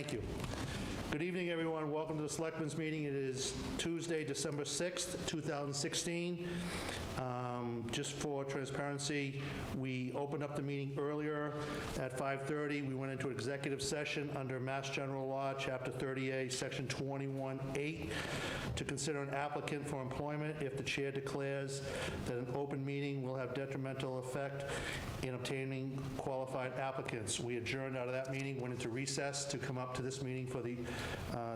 Thank you. Good evening, everyone. Welcome to the Selectmen's meeting. It is Tuesday, December 6th, 2016. Just for transparency, we opened up the meeting earlier at 5:30. We went into executive session under Mass General Law, Chapter 30A, Section 21(8), to consider an applicant for employment if the chair declares that an open meeting will have detrimental effect in obtaining qualified applicants. We adjourned out of that meeting, went into recess to come up to this meeting for the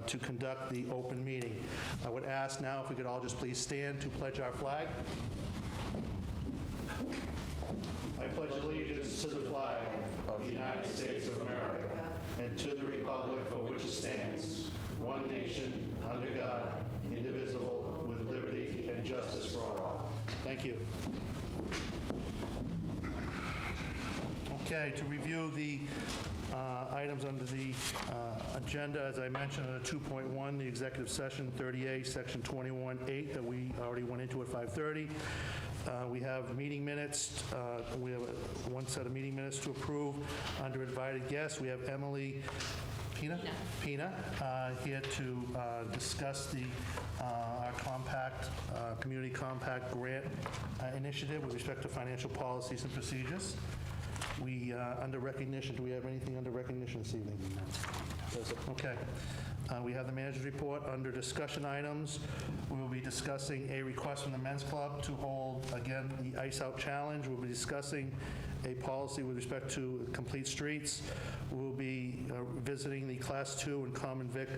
to conduct the open meeting. I would ask now if we could all just please stand to pledge our flag. I pledge allegiance to the flag of the United States of America and to the republic for which it stands, one nation, under God, indivisible, with liberty and justice for all. Thank you. Okay, to review the items under the agenda, as I mentioned, under 2.1, the executive session, 30A, Section 21(8), that we already went into at 5:30. We have meeting minutes. We have one set of meeting minutes to approve. Under invited guests, we have Emily Pina here to discuss the our compact, community compact grant initiative with respect to financial policies and procedures. We, under recognition, do we have anything under recognition this evening? Okay. We have the manager's report. Under discussion items, we will be discussing a request from the Men's Club to hold, again, the Ice Out Challenge. We'll be discussing a policy with respect to complete streets. We'll be visiting the Class 2 and Common Vic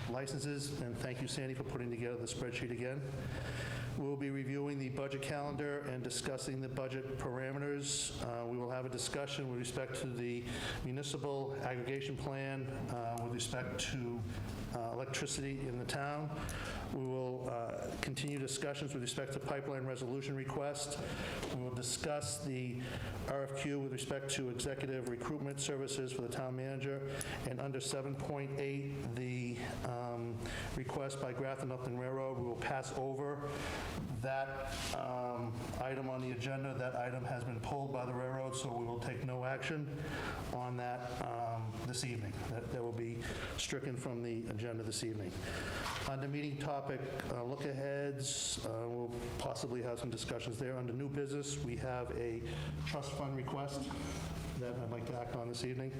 licenses, and thank you, Sandy, for putting together the spreadsheet again. We'll be reviewing the budget calendar and discussing the budget parameters. We will have a discussion with respect to the municipal aggregation plan with respect to electricity in the town. We will continue discussions with respect to pipeline resolution request. We will discuss the RFQ with respect to executive recruitment services for the town manager. And under 7.8, the request by Grafton Upton Railroad, we will pass over that item on the agenda. That item has been pulled by the railroad, so we will take no action on that this evening. That will be stricken from the agenda this evening. Under meeting topic, look-aheads, we'll possibly have some discussions there. Under new business, we have a trust fund request that I'd like to act on this evening.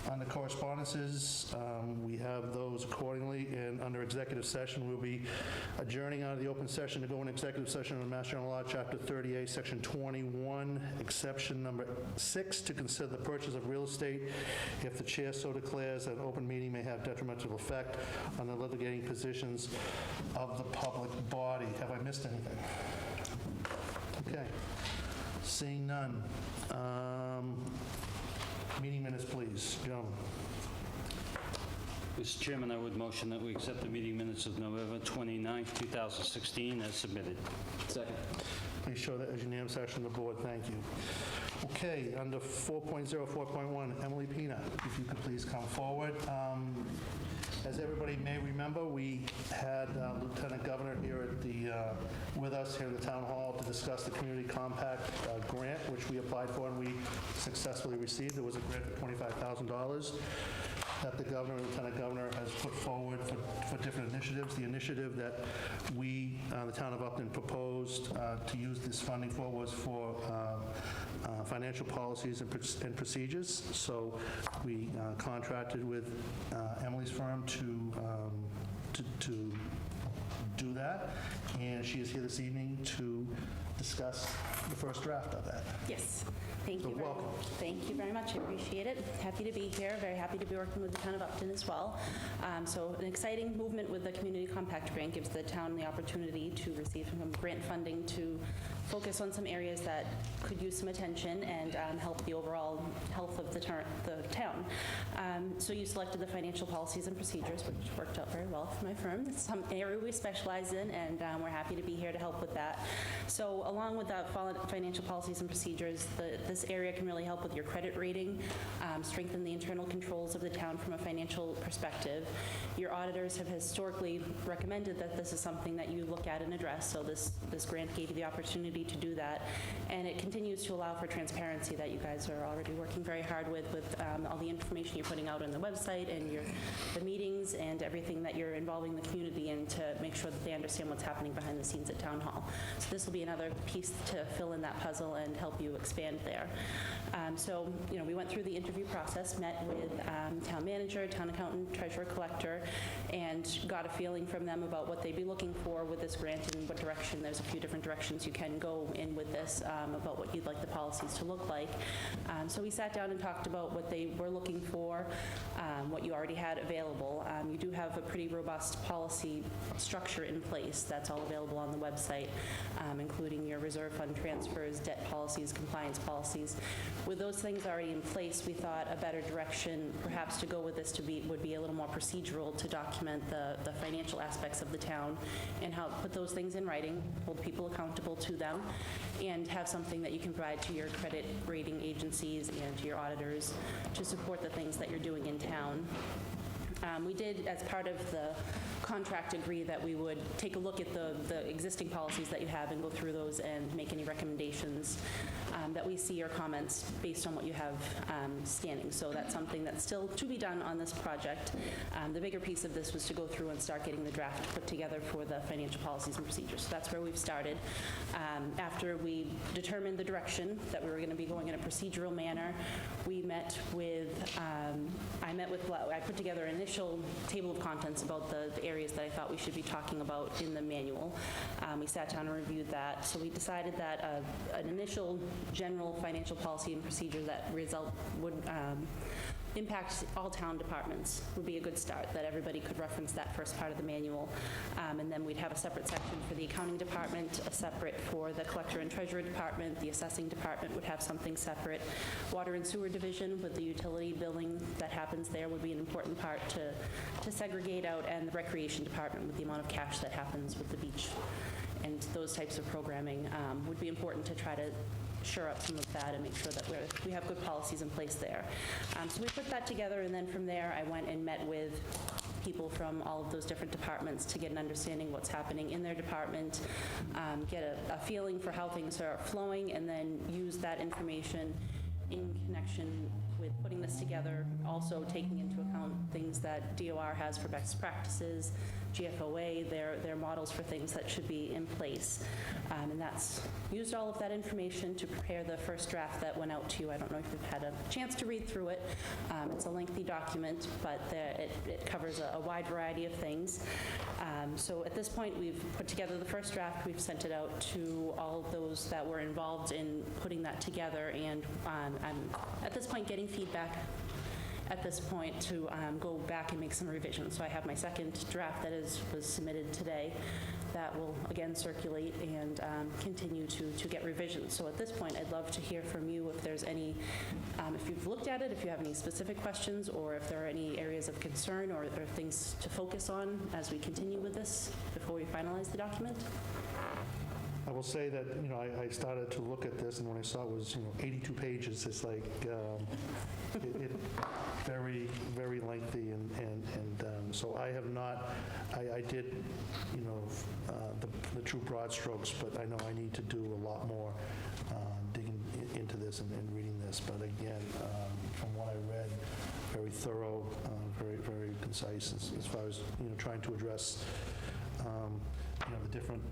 Under correspondences, we have those accordingly, and under executive session, we'll be adjourning out of the open session to go into executive session under Mass General Law, Chapter 30A, Section 21, exception number 6, to consider the purchase of real estate if the chair so declares that an open meeting may have detrimental effect on the litigating positions of the public body. Have I missed anything? Okay. Seeing none. Meeting minutes, please. Gentlemen. Mr. Chairman, I would motion that we accept the meeting minutes of November 29th, 2016 as submitted. Second. Please show that as unanimous action of the board. Thank you. Okay, under 4.0, 4.1, Emily Pina, if you could please come forward. As everybody may remember, we had Lieutenant Governor here at with us here in the town hall to discuss the community compact grant, which we applied for and we successfully received. It was a grant for $25,000 that the governor and lieutenant governor has put forward for different initiatives. The initiative that we, the town of Upton, proposed to use this funding for was for financial policies and procedures. So we contracted with Emily's firm to do that, and she is here this evening to discuss the first draft of that. Yes. Thank you. Welcome. Thank you very much. I appreciate it. Happy to be here. Very happy to be working with the town of Upton as well. So an exciting movement with the Community Compact Grant gives the town the opportunity to receive some grant funding to focus on some areas that could use some attention and help the overall health of the town. So you selected the financial policies and procedures, which worked out very well for my firm. It's some area we specialize in, and we're happy to be here to help with that. So along with that financial policies and procedures, this area can really help with your credit rating, strengthen the internal controls of the town from a financial perspective. Your auditors have historically recommended that this is something that you look at and address, so this grant gave you the opportunity to do that. And it continues to allow for transparency that you guys are already working very hard with all the information you're putting out on the website and the meetings and everything that you're involving the community in to make sure that they understand what's happening behind the scenes at Town Hall. So this will be another piece to fill in that puzzle and help you expand there. So, we went through the interview process, met with town manager, town accountant, treasurer, collector, and got a feeling from them about what they'd be looking for with this grant and what direction. There's a few different directions you can go in with this about what you'd like the policies to look like. So we sat down and talked about what they were looking for, what you already had available. You do have a pretty robust policy structure in place that's all available on the website, including your reserve fund transfers, debt policies, compliance policies. With those things already in place, we thought a better direction perhaps to go with this would be a little more procedural to document the financial aspects of the town and how put those things in writing, hold people accountable to them, and have something that you can provide to your credit rating agencies and to your auditors to support the things that you're doing in town. We did, as part of the contract, agree that we would take a look at the existing policies that you have and go through those and make any recommendations that we see or comments based on what you have standing. So that's something that's still to be done on this project. The bigger piece of this was to go through and start getting the draft put together for the financial policies and procedures. So that's where we've started. After we determined the direction that we were going to be going in a procedural manner, we met with, I put together an initial table of contents about the areas that I thought we should be talking about in the manual. We sat down and reviewed that. So we decided that an initial general financial policy and procedure that would impact all town departments would be a good start, that everybody could reference that first part of the manual. And then we'd have a separate section for the accounting department, a separate for the collector and treasurer department. The assessing department would have something separate. Water and sewer division with the utility billing that happens there would be an important part to segregate out, and the recreation department with the amount of cash that happens with the beach. And those types of programming would be important to try to shore up some of that and make sure that we have good policies in place there. So we put that together, and then from there I went and met with people from all of those different departments to get an understanding what's happening in their department, get a feeling for how things are flowing, and then use that information in connection with putting this together, also taking into account things that DOR has for best practices, GFOA, their models for things that should be in place. And that's used all of that information to prepare the first draft that went out to you. I don't know if you've had a chance to read through it. It's a lengthy document, but it covers a wide variety of things. So at this point, we've put together the first draft. We've sent it out to all of those that were involved in putting that together, and I'm at this point getting feedback at this point to go back and make some revisions. So I have my second draft that was submitted today that will again circulate and continue to get revisions. So at this point, I'd love to hear from you if there's any, if you've looked at it, if you have any specific questions, or if there are any areas of concern or things to focus on as we continue with this before we finalize the document. I will say that, I started to look at this, and when I saw it was, 82 pages, it's like, it very, very lengthy, and so I have not, I did, the true broad strokes, but I know I need to do a lot more digging into this and reading this. But again, from what I read, very thorough, very, very concise as far as, trying to address the different,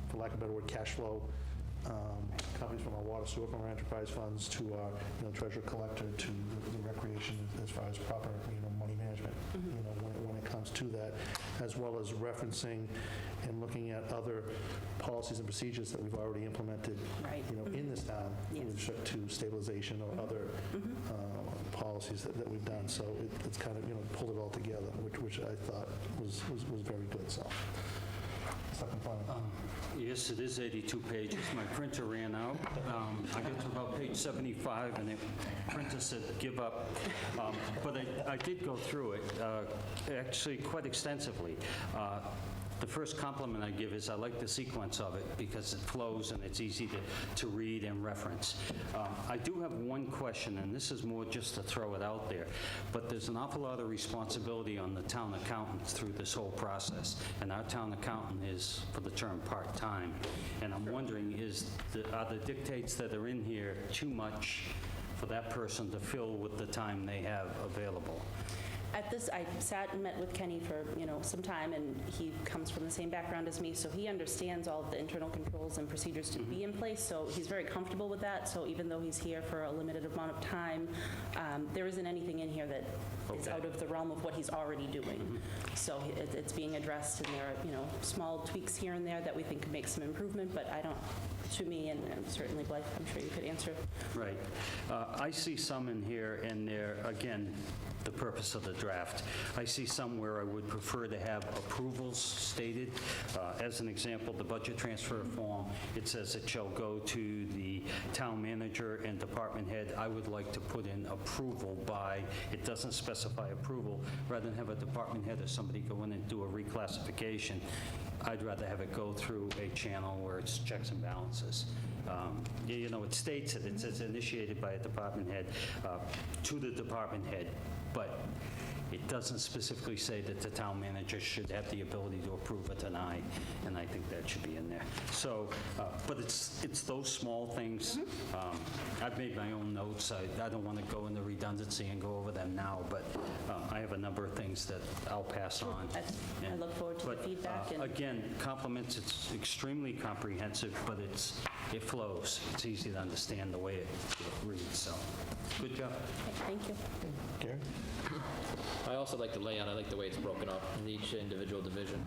for lack of a better word, cash flow companies, from our water sewer, from our enterprise funds to our treasurer collector to the recreation, as far as proper money management, when it comes to that, as well as referencing and looking at other policies and procedures that we've already implemented, in this town with respect to stabilization or other policies that we've done. So it's kind of pulled it all together, which I thought was very good. So. Yes, it is 82 pages. My printer ran out. I got to about page 75, and the printer said, give up. But I did go through it, actually quite extensively. The first compliment I give is I like the sequence of it because it flows and it's easy to read and reference. I do have one question, and this is more just to throw it out there, but there's an awful lot of responsibility on the town accountant through this whole process, and our town accountant is, for the term, part-time. And I'm wondering, are the dictates that are in here too much for that person to fill with the time they have available? At this, I sat and met with Kenny for, some time, and he comes from the same background as me, so he understands all of the internal controls and procedures to be in place, so he's very comfortable with that. So even though he's here for a limited amount of time, there isn't anything in here that is Okay. out of the realm of what he's already doing. So it's being addressed, and there are, small tweaks here and there that we think could make some improvement, but I don't, to me, and certainly Blythe, I'm sure you could answer. Right. I see some in here, and they're, again, the purpose of the draft. I see some where I would prefer to have approvals stated. As an example, the budget transfer form, it says it shall go to the town manager and department head. I would like to put in approval by, it doesn't specify approval, rather than have a department head or somebody go in and do a reclassification. I'd rather have it go through a channel where it's checks and balances. It states it. It says initiated by a department head to the department head, but it doesn't specifically say that the town manager should have the ability to approve or deny, and I think that should be in there. So, but it's those small things. I've made my own notes. I don't want to go into redundancy and go over them now, but I have a number of things that I'll pass on. I look forward to the But, feedback. again, compliments, it's extremely comprehensive, but it flows. It's easy to understand the way it reads, so good job. Thank you. Gary? I also like the layout. I like the way it's broken up in each individual division.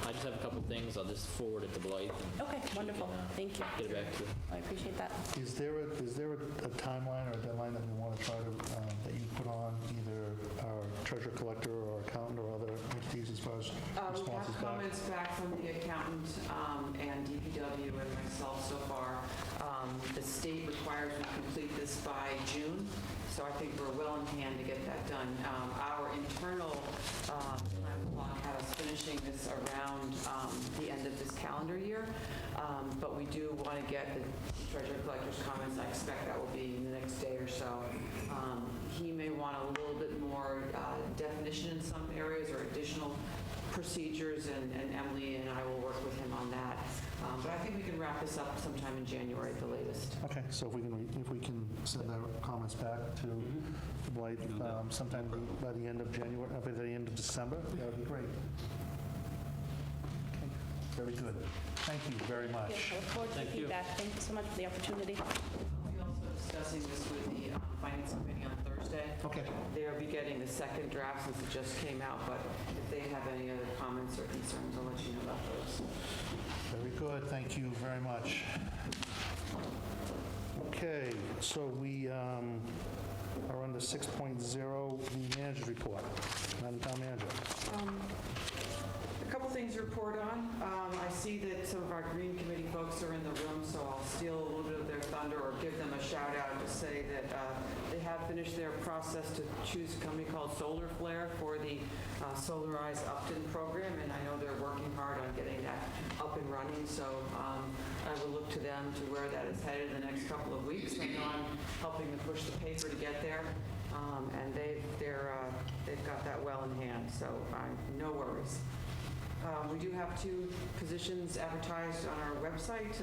I just have a couple things. I'll just forward it to Blythe and Okay, wonderful. Thank you. get it back to you. I appreciate that. Is there a timeline or a deadline that we want to try to, that you put on either our treasurer collector or accountant or other entities as far as We have responses back? comments back from the accountant and DPW and myself so far. The state requires we complete this by June, so I think we're well in hand to get that done. Our internal time clock had us finishing this around the end of this calendar year, but we do want to get the treasurer collector's comments. I expect that will be in the next day or so. He may want a little bit more definition in some areas or additional procedures, and Emily and I will work with him on that. But I think we can wrap this up sometime in January at the latest. Okay, so if we can send our comments back to Blythe sometime by the end of January, by the end of December, that would be great. Okay, very good. Thank you very much. I look forward to the feedback. Thank you so much for the opportunity. We'll be also discussing this with the Finance Committee on Thursday. Okay. They'll be getting the second draft since it just came out, but if they have any other comments or concerns, I'll let you know about those. Very good, thank you very much. Okay, so we are under 6.0, the manager's report. Madam Town Manager. A couple things to report on. I see that some of our Green Committee folks are in the room, so I'll steal a little bit of their thunder or give them a shout out to say that they have finished their process to choose a company called Solar Flare for the Solarize Upton program, and I know they're working hard on getting that up and running, so I will look to them to where that is headed in the next couple of weeks. I know I'm helping to push the paper to get there, and they've got that well in hand, so no worries. We do have 2 positions advertised on our website.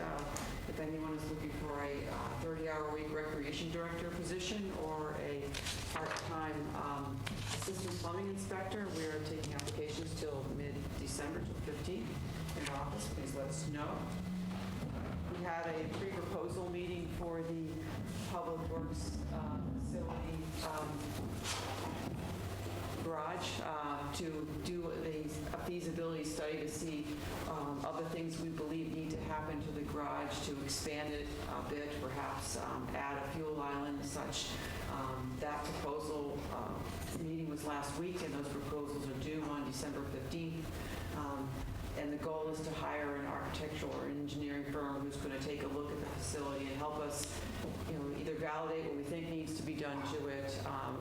If anyone is looking for a 30-hour-a-week recreation director position or a part-time assistant plumbing inspector, we are taking applications till mid-December, till 15th in the office. Please let us know. We had a pre-proposal meeting for the Public Works facility garage to do a feasibility study to see other things we believe need to happen to the garage to expand it a bit, perhaps add a fuel island and such. That proposal meeting was last week, and those proposals are due on December 15th. And the goal is to hire an architectural or engineering firm who's going to take a look at the facility and help us, either validate what we think needs to be done to it,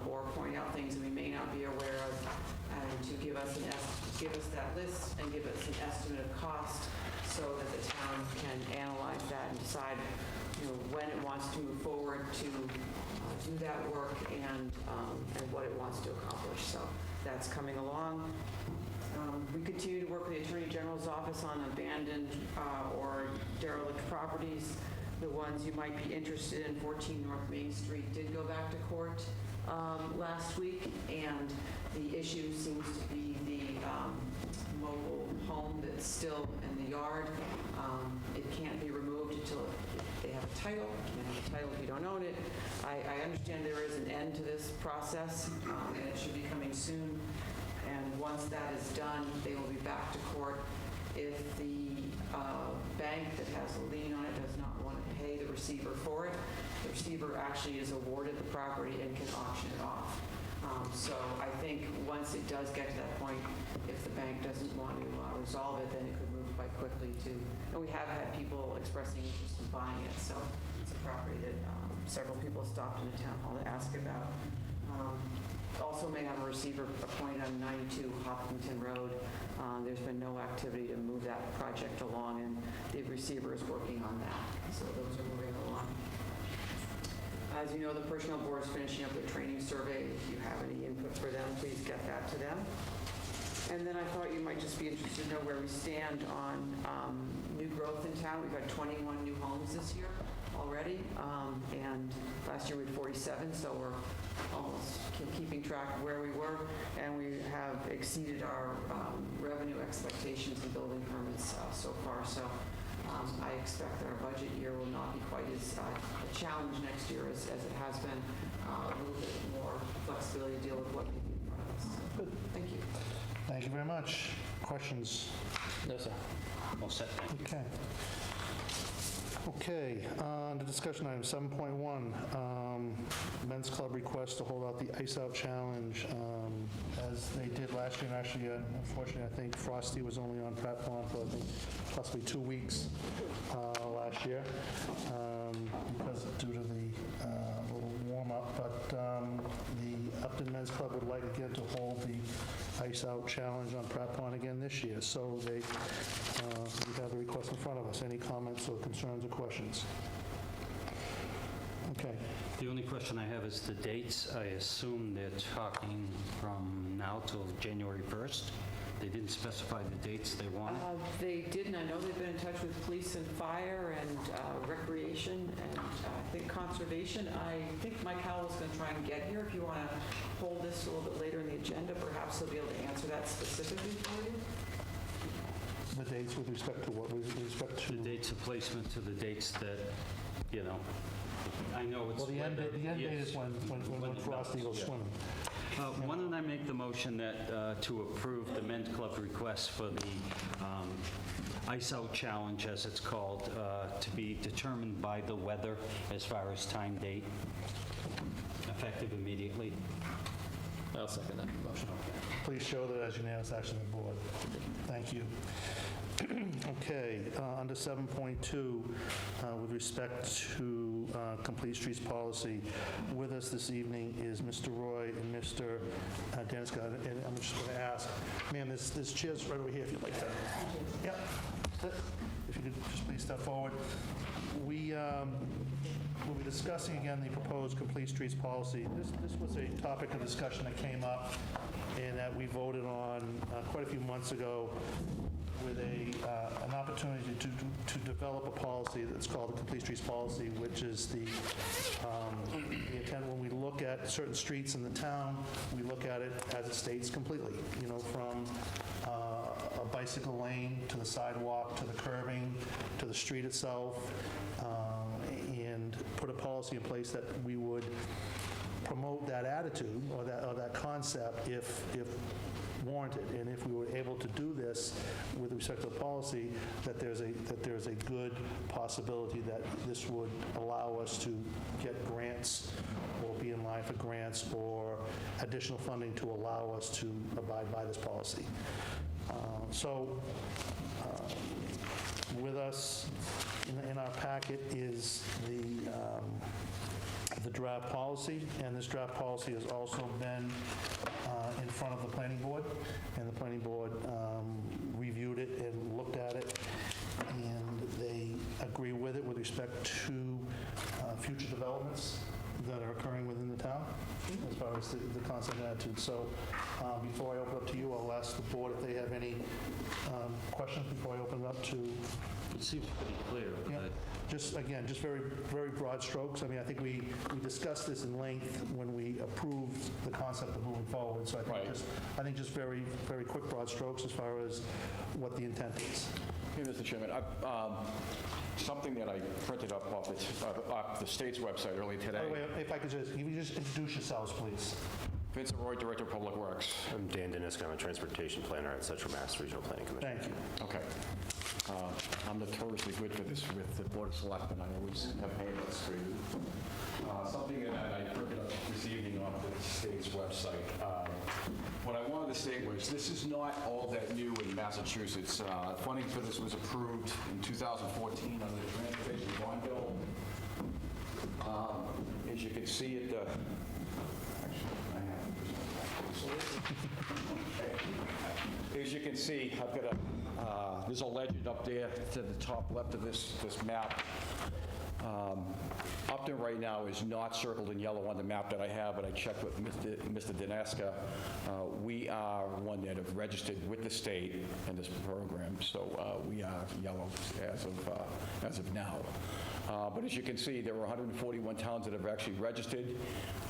or point out things that we may not be aware of, and to give us that list and give us an estimate of cost so that the town can analyze that and decide, when it wants to move forward to do that work and what it wants to accomplish. So that's coming along. We continue to work with the Attorney General's office on abandoned or derelict properties. The ones you might be interested in, 14 North Main Street, did go back to court last week, and the issue seems to be the mobile home that's still in the yard. It can't be removed until they have a title. You can't have a title if you don't own it. I understand there is an end to this process, and it should be coming soon. And once that is done, they will be back to court. If the bank that has a lien on it does not want to pay the receiver for it, the receiver actually is awarded the property and can auction it off. So I think once it does get to that point, if the bank doesn't want to resolve it, then it could move quite quickly to, and we have had people expressing interest in buying it, so it's a property that several people stopped in the town hall to ask about. Also may have a receiver appointed on 92 Hopkinton Road. There's been no activity to move that project along, and the receiver is working on that. So those are moving along. As you know, the Personnel Board is finishing up their training survey. If you have any input for them, please get that to them. And then I thought you might just be interested to know where we stand on new growth in town. We've had 21 new homes this year already, and last year we had 47, so we're almost keeping track of where we were, and we have exceeded our revenue expectations in building permits so far. So I expect that our budget year will not be quite as a challenge next year as it has been. A little bit more flexibility to deal with what may be in front of us. Good. Thank you. Thank you very much. Questions? No, sir. All set, thank you. Okay. Okay, on to discussion item 7.1, Men's Club request to hold out the Ice Out Challenge as they did last year. And actually, unfortunately, I think Frosty was only on Pratt Pond for, I think, possibly 2 weeks last year because due to the little warm-up. But the Upton Men's Club would like again to hold the Ice Out Challenge on Pratt Pond again this year. So we have the request in front of us. Any comments or concerns or questions? Okay. The only question I have is the dates. I assume they're talking from now till January 1st. They didn't specify the dates they wanted. They didn't. I know they've been in touch with police and fire and recreation and I think conservation. I think Mike Howell's going to try and get here. If you want to hold this a little bit later in the agenda, perhaps he'll be able to answer that specifically for you. The dates with respect to what? With respect to... The dates of placement to the dates that, I know it's... Well, the end date Yes. is when Frosty goes Yeah. swimming. Why don't I make the motion that to approve the Men's Club request for the Ice Out Challenge, as it's called, to be determined by the weather as far as time, date, effective immediately. I'll second that motion. Please show that as unanimous action of the board. Thank you. Okay, under 7.2, with respect to Complete Streets policy, with us this evening is Mr. Roy and Mr. Dennis. And I'm just going to ask, ma'am, there's chairs right over here if you'd like to. Yep. If you could just please step forward. We'll be discussing again the proposed Complete Streets policy. This was a topic of discussion that came up and that we voted on quite a few months ago with an opportunity to develop a policy that's called the Complete Streets Policy, which is the intent when we look at certain streets in the town, we look at it as it states completely, from a bicycle lane to the sidewalk to the curbing to the street itself, and put a policy in place that we would promote that attitude or that concept if warranted, and if we were able to do this with respect to the policy, that there's a good possibility that this would allow us to get grants or be in line for grants or additional funding to allow us to abide by this policy. With us in our packet is the draft policy, and this draft policy has also been in front of the planning board, to future developments that are occurring within the town, as far as the concept and attitude. So before I open up to you, I'll ask the board if they have any questions before I open it up to, It seems pretty clear. yeah, just, again, just very, very broad strokes. I mean, I think we discussed this in length when we approved the concept of moving forward. So I think just very, very quick broad strokes as far as what the intent is. Hey, Mr. Chairman, something that I printed up off the state's website earlier By today. the way, if I could just, if you just introduce yourselves, please. Vincent Roy, Director of Public Works. I'm Dan Deniska. I'm a transportation planner at Central Mass Regional Planning Commission. Thank you. Okay. I'm notoriously good for this with the Board of Selectmen. I always have payments for you. Something that I printed up this evening off the state's website. What I wanted to state was this is not all that new in Massachusetts. Funding for this was approved in 2014 under the Transportation Bond Bill. As you can see at the... Actually, I have... As you can see, I've got there's a legend up there to the top left of this map. Upton right now is not circled in yellow on the map that I have, but I checked with Mr. Dineska. We are one that have registered with the state in this program, so we are yellow as of now. But as you can see, there were 141 towns that have actually registered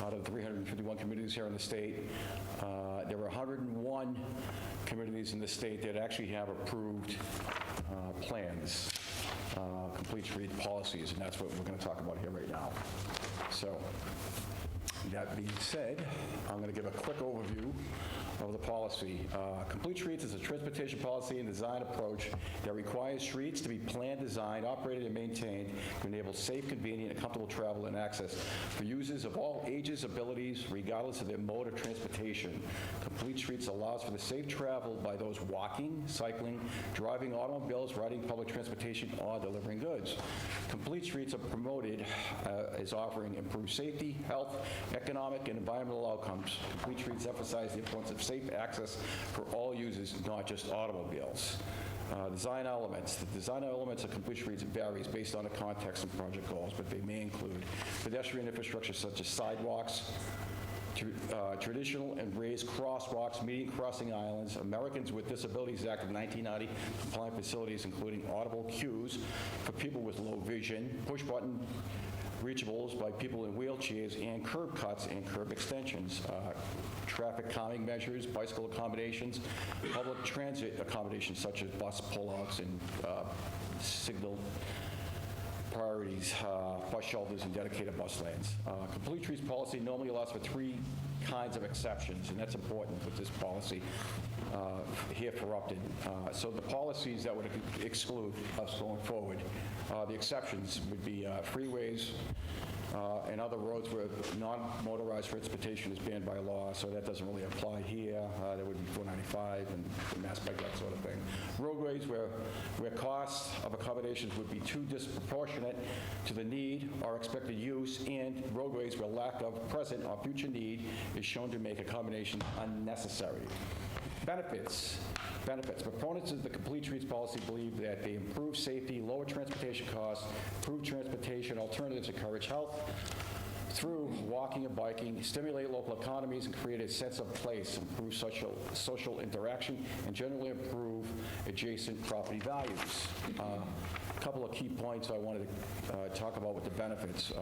out of 351 communities here in the state. There were 101 communities in the state that actually have approved plans, complete street policies, and that's what we're going to talk about here right now. So, that being said, I'm going to give a quick overview of the policy. Complete Streets is a transportation policy and design approach that requires streets to be planned, designed, operated, and maintained to enable safe, convenient, and comfortable travel and access for users of all ages, abilities, regardless of their mode of transportation. Complete Streets allows for the safe travel by those walking, cycling, driving automobiles, riding public transportation, or delivering goods. Complete Streets are promoted as offering improved safety, health, economic, and environmental outcomes. Complete Streets emphasize the importance of safe access for all users, not just automobiles. Design elements. The design elements of Complete Streets varies based on the context and project goals, but they may include pedestrian infrastructure such as sidewalks, traditional and raised crosswalks, median crossing islands, Americans with Disabilities Act of 1990 compliant facilities, including audible cues for people with low vision, push-button reachables by people in wheelchairs, and curb cuts and curb extensions, traffic calming measures, bicycle accommodations, public transit accommodations such as bus pullouts and signal priorities, bus shelters, and dedicated bus lanes. Complete Streets policy normally allows for 3 kinds of exceptions, and that's important with this policy here for Upton. So the policies that would exclude us going forward, the exceptions would be freeways and other roads where non-motorized transportation is banned by law, so that doesn't really apply here. There would be 495 and the Mass Pike, that sort of thing. Roadways where costs of accommodations would be too disproportionate to the need or expected use, and roadways where lack of present or future need is shown to make accommodations unnecessary. Benefits. Proponents of the Complete Streets policy believe that they improve safety, lower transportation costs, improve transportation alternatives, encourage health through walking and biking, stimulate local economies, and create a sense of place, improve social interaction, and generally improve adjacent property values. A couple of key points I wanted to talk about with the benefits.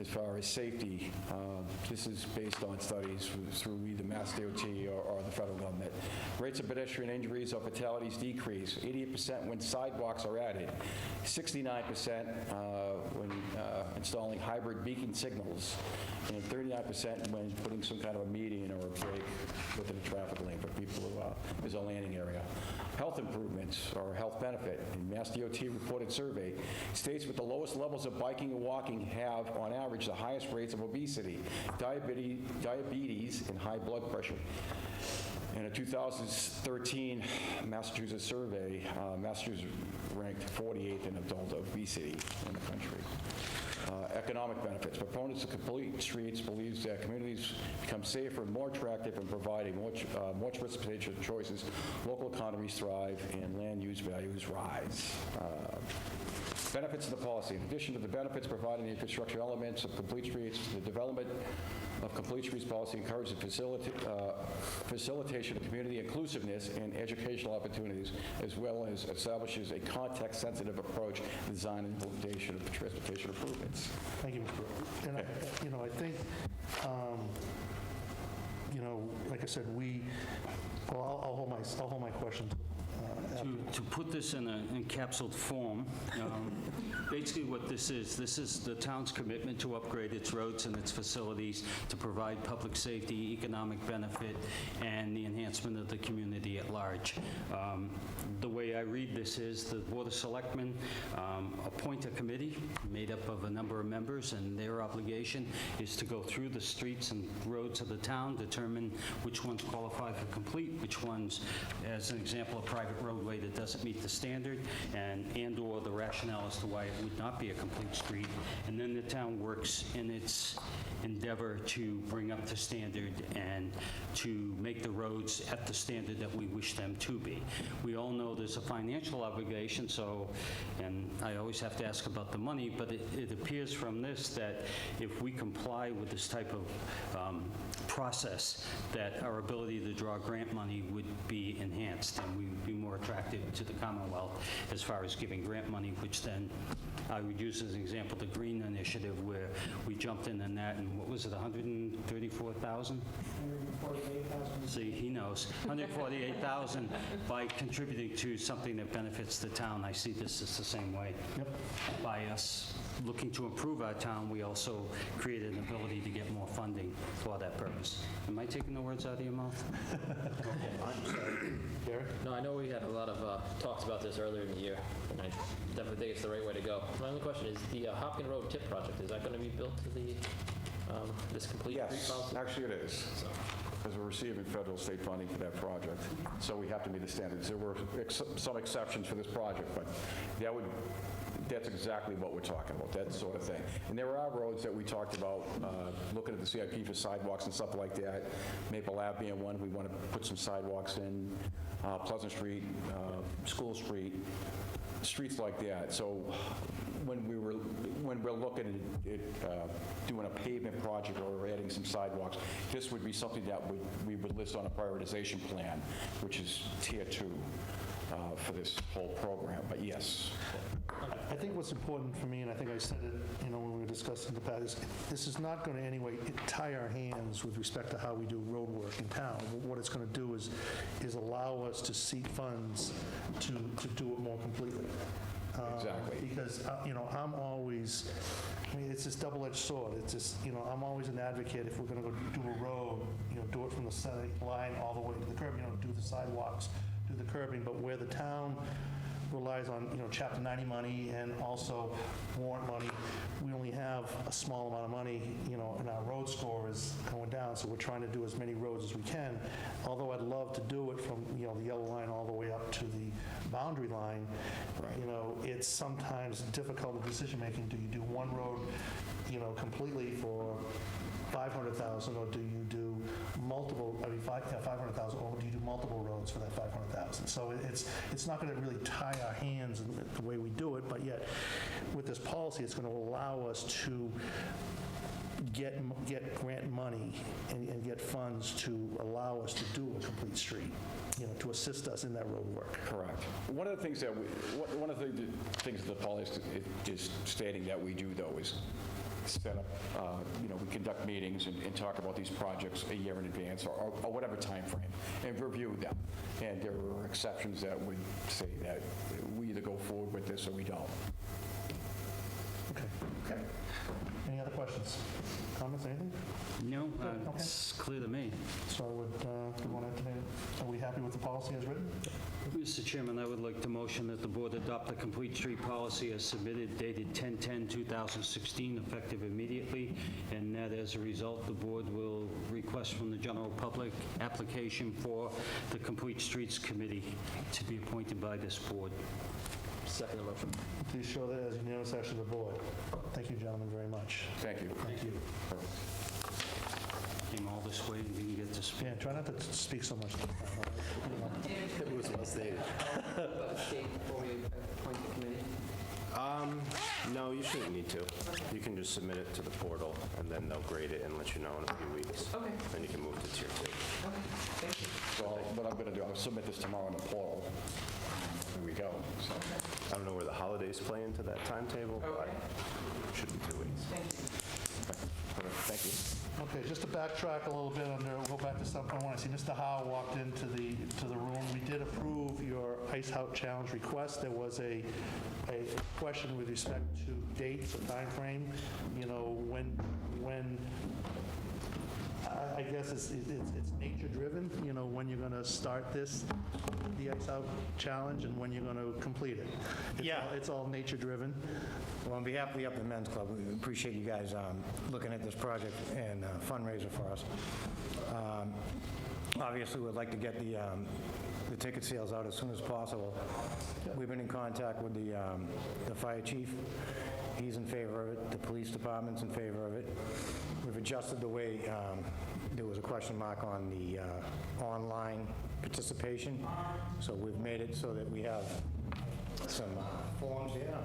As far as safety, this is based on studies through either Mass DOT or the federal government. Rates of pedestrian injuries or fatalities decrease 88% when sidewalks are added, 69% when installing hybrid beacon signals, and 39% when putting some kind of a median or a break within a traffic lane for people who there's a landing area. Health improvements or health benefit. In Mass DOT reported survey, states with the lowest levels of biking and walking have, on average, the highest rates of obesity, diabetes, and high blood pressure. In a 2013 Massachusetts survey, Massachusetts ranked 48th in adult obesity in the country. Economic benefits. Proponents of Complete Streets believes that communities become safer and more attractive and providing more transportation choices, local economies thrive, and land use values rise. Benefits of the policy. In addition to the benefits provided in the infrastructure elements of complete streets, the development of complete streets policy encourages facilitation of community inclusiveness and educational opportunities, as well as establishes a context-sensitive approach to design and implementation of transportation improvements. Thank you, Mr. Burke. And, I think, like I said, I'll hold my questions. To put this in an encapsulated form, basically what this is the town's commitment to upgrade its roads and its facilities to provide public safety, economic benefit, and the enhancement of the community at large. The way I read this is the Board of Selectmen appoint a committee made up of a number of members, and their obligation is to go through the streets and roads of the town, determine which ones qualify for complete, which ones, as an example, a private roadway that doesn't meet the standard, and/or the rationale as to why it would not be a complete street. And then the town works in its endeavor to bring up to standard and to make the roads at the standard that we wish them to be. We all know there's a financial obligation, and I always have to ask about the money, but it appears from this that if we comply with this type of process, that our ability to draw grant money would be enhanced, and we would be more attractive to the Commonwealth as far as giving grant money, which then I would use as an example the Green Initiative, where we jumped in on that, and what was it, 134,000? 148,000. See, he knows. 148,000 by contributing to something that benefits the town. I see this as the same way. Yep. By us looking to improve our town, we also created an ability to get more funding for that purpose. Am I taking the words out of your mouth? Gary? No, I know we had a lot of talks about this earlier in the year, and I definitely think it's the right way to go. My only question is, the Hopkins Road tip project, is that going to be built to the this complete street Yes, policy? actually it is, because we're receiving federal state funding for that project, so we have to meet the standards. There were some exceptions for this project, but that's exactly what we're talking about, that sort of thing. And there are roads that we talked about, looking at the CIP for sidewalks and stuff like that. Maple Ave being one, we want to put some sidewalks in, Pleasant Street, School Street, streets like that. So when we're looking at doing a pavement project or adding some sidewalks, this would be something that we would list on a prioritization plan, which is tier 2 for this whole program. But yes. I think what's important for me, and I think I said it, when we were discussing the past, is this is not going to in any way tie our hands with respect to how we do road work in town. What it's going to do is allow us to seek funds to do it more completely. Exactly. Because, I'm always, it's this double-edged sword. It's just, I'm always an advocate if we're going to go do a road, do it from the center line all the way to the curb, do the sidewalks, do the curbing, but where the town relies on, Chapter 90 money and also warrant money, we only have a small amount of money, and our road score is going down, so we're trying to do as many roads as we can. Although I'd love to do it from, the yellow line all the way up to the boundary line, it's sometimes difficult decision-making. Do you do one road, completely for 500,000, or do you do multiple, 500,000, or do you do multiple roads for that 500,000? So it's not going to really tie our hands in the way we do it, but yet with this policy, it's going to allow us to get grant money and get funds to allow us to do a complete street, to assist us in that road work. Correct. One of the things that the policy is stating that we do, though, is set up, we conduct meetings and talk about these projects a year in advance or whatever time frame and review them. And there are exceptions that would say that we either go forward with this or we don't. Okay. Any other questions? Comments, anything? No, it's clear to me. So are we happy with the policy as written? Mr. Chairman, I would like to motion that the board adopt the complete street policy as submitted dated 10/10/2016, effective immediately, and that as a result, the board will request from the general public application for the Complete Streets Committee to be appointed by this board. Second the motion. Please show that as unanimous action of the board. Thank you, gentlemen, very much. Thank you. Thank you. Came all this way and didn't get to speak. Yeah, try not to speak so much. It was well stated. Before we appoint the committee? No, you shouldn't need to. You can just submit it to the portal, and then they'll grade it and let you know in a few weeks. Okay. Then you can move to Tier 2. Okay, thank you. So what I'm going to do, I'll submit this tomorrow in the portal. There we go. So, I don't know where the holidays play into that timetable, but Okay. it should be 2 weeks. Thank you. Thank you. Okay, just to backtrack a little bit we'll go back to something I want to see. Mr. Howe walked into the room. We did approve your Ice Out Challenge request. There was a question with respect to dates, a timeframe, when I guess it's nature-driven, when you're going to start the Ice Out Challenge, and when you're going to complete it. It's all nature-driven. Well, on behalf of the Upton Men's Club, we appreciate you guys looking at this project and fundraiser for us. Obviously, we'd like to get the ticket sales out as soon as possible. We've been in contact with the fire chief. He's in favor of it. The police department's in favor of it. We've adjusted the way there was a question mark on the online participation, so we've made it so that we have some forms here.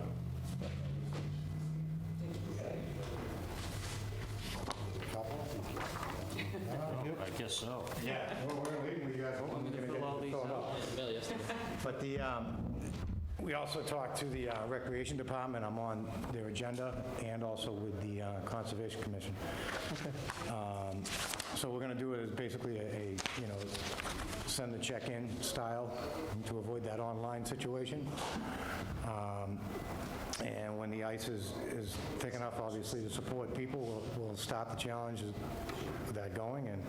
I guess so. Yeah, we're waiting with you guys. I'm gonna get fill all it these filled out? out. Mail yesterday. But we also talked to the Recreation Department. I'm on their agenda, and also with the Conservation Commission. So we're going to do it as basically send the check-in style to avoid that online situation. And when the ice is thick enough, obviously, to support people, we'll start the challenge with that going, and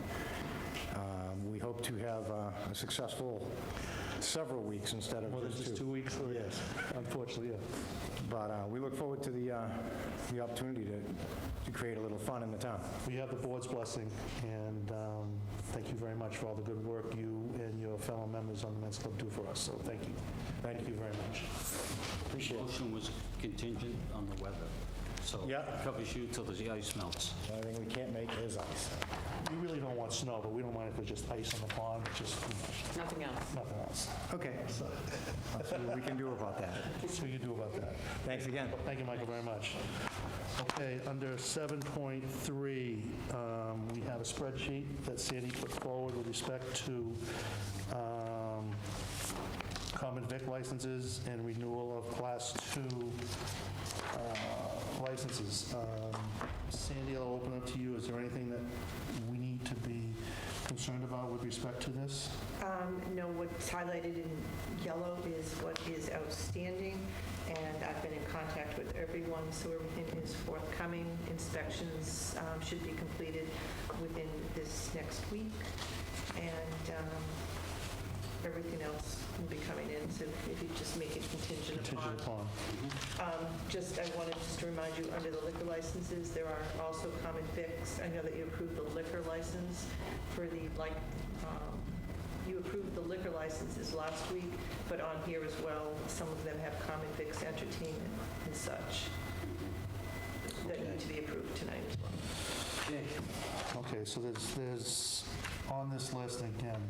we hope to have a successful several weeks instead of Well, there's just 2 weeks, so yes, unfortunately, yeah. But we look forward to the opportunity to create a little fun in the town. We have the board's blessing, and thank you very much for all the good work you and your fellow members on the Men's Club do for us, so thank you. Thank you very much. Appreciate it. Motion was contingent on the weather, so Yeah. it covers you till the ice melts. The only thing we can't make is ice. We really don't want snow, but we don't mind if it's just ice on the pond, just Nothing else. nothing else. Okay. I'll see what we can do about that. So you do about that. Thanks again. Thank you, Michael, very much. Okay, under 7.3, we have a spreadsheet that Sandy put forward with respect to common vic licenses and renewal of Class 2 licenses. Sandy, I'll open up to you. Is there anything that we need to be concerned about with respect to this? No, what's highlighted in yellow is what is outstanding, and I've been in contact with everyone, so everything is forthcoming. Inspections should be completed within this next week, and everything else will be coming in, so if you just make it contingent upon. Contingent upon. I wanted just to remind you, under the liquor licenses, there are also common vics. I know that you approved the liquor license for you approved the liquor licenses last week, but on here as well, some of them have common vics entertainment and such that need to be approved tonight as well. Okay, so there's, on this list, again,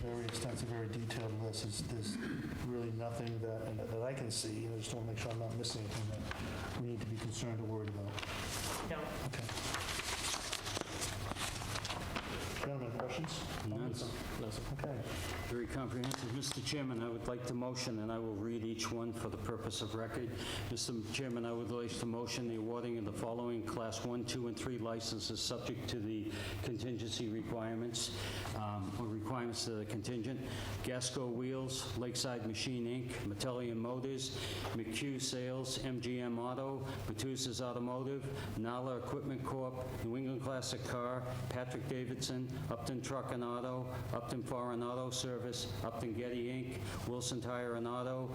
very extensive, very detailed list. There's really nothing that I can see. I just want to make sure I'm not missing anything that we need to be concerned or worried about. No. Okay. Gentlemen, questions? None. No, sir. Okay. Very comprehensive. Mr. Chairman, I would like to motion, and I will read each one for the purpose of record. Mr. Chairman, I would like to motion the awarding of the following Class 1, 2, and 3 licenses subject to the contingency requirements, or requirements to the contingent. Gasco Wheels, Lakeside Machine, Inc., Metellian Motors, McHugh Sales, MGM Auto, Matusas Automotive, Nala Equipment Corp., New England Classic Car, Patrick Davidson, Upton Truck and Auto, Upton Foreign Auto Service, Upton Getty, Inc., Wilson Tire and Auto,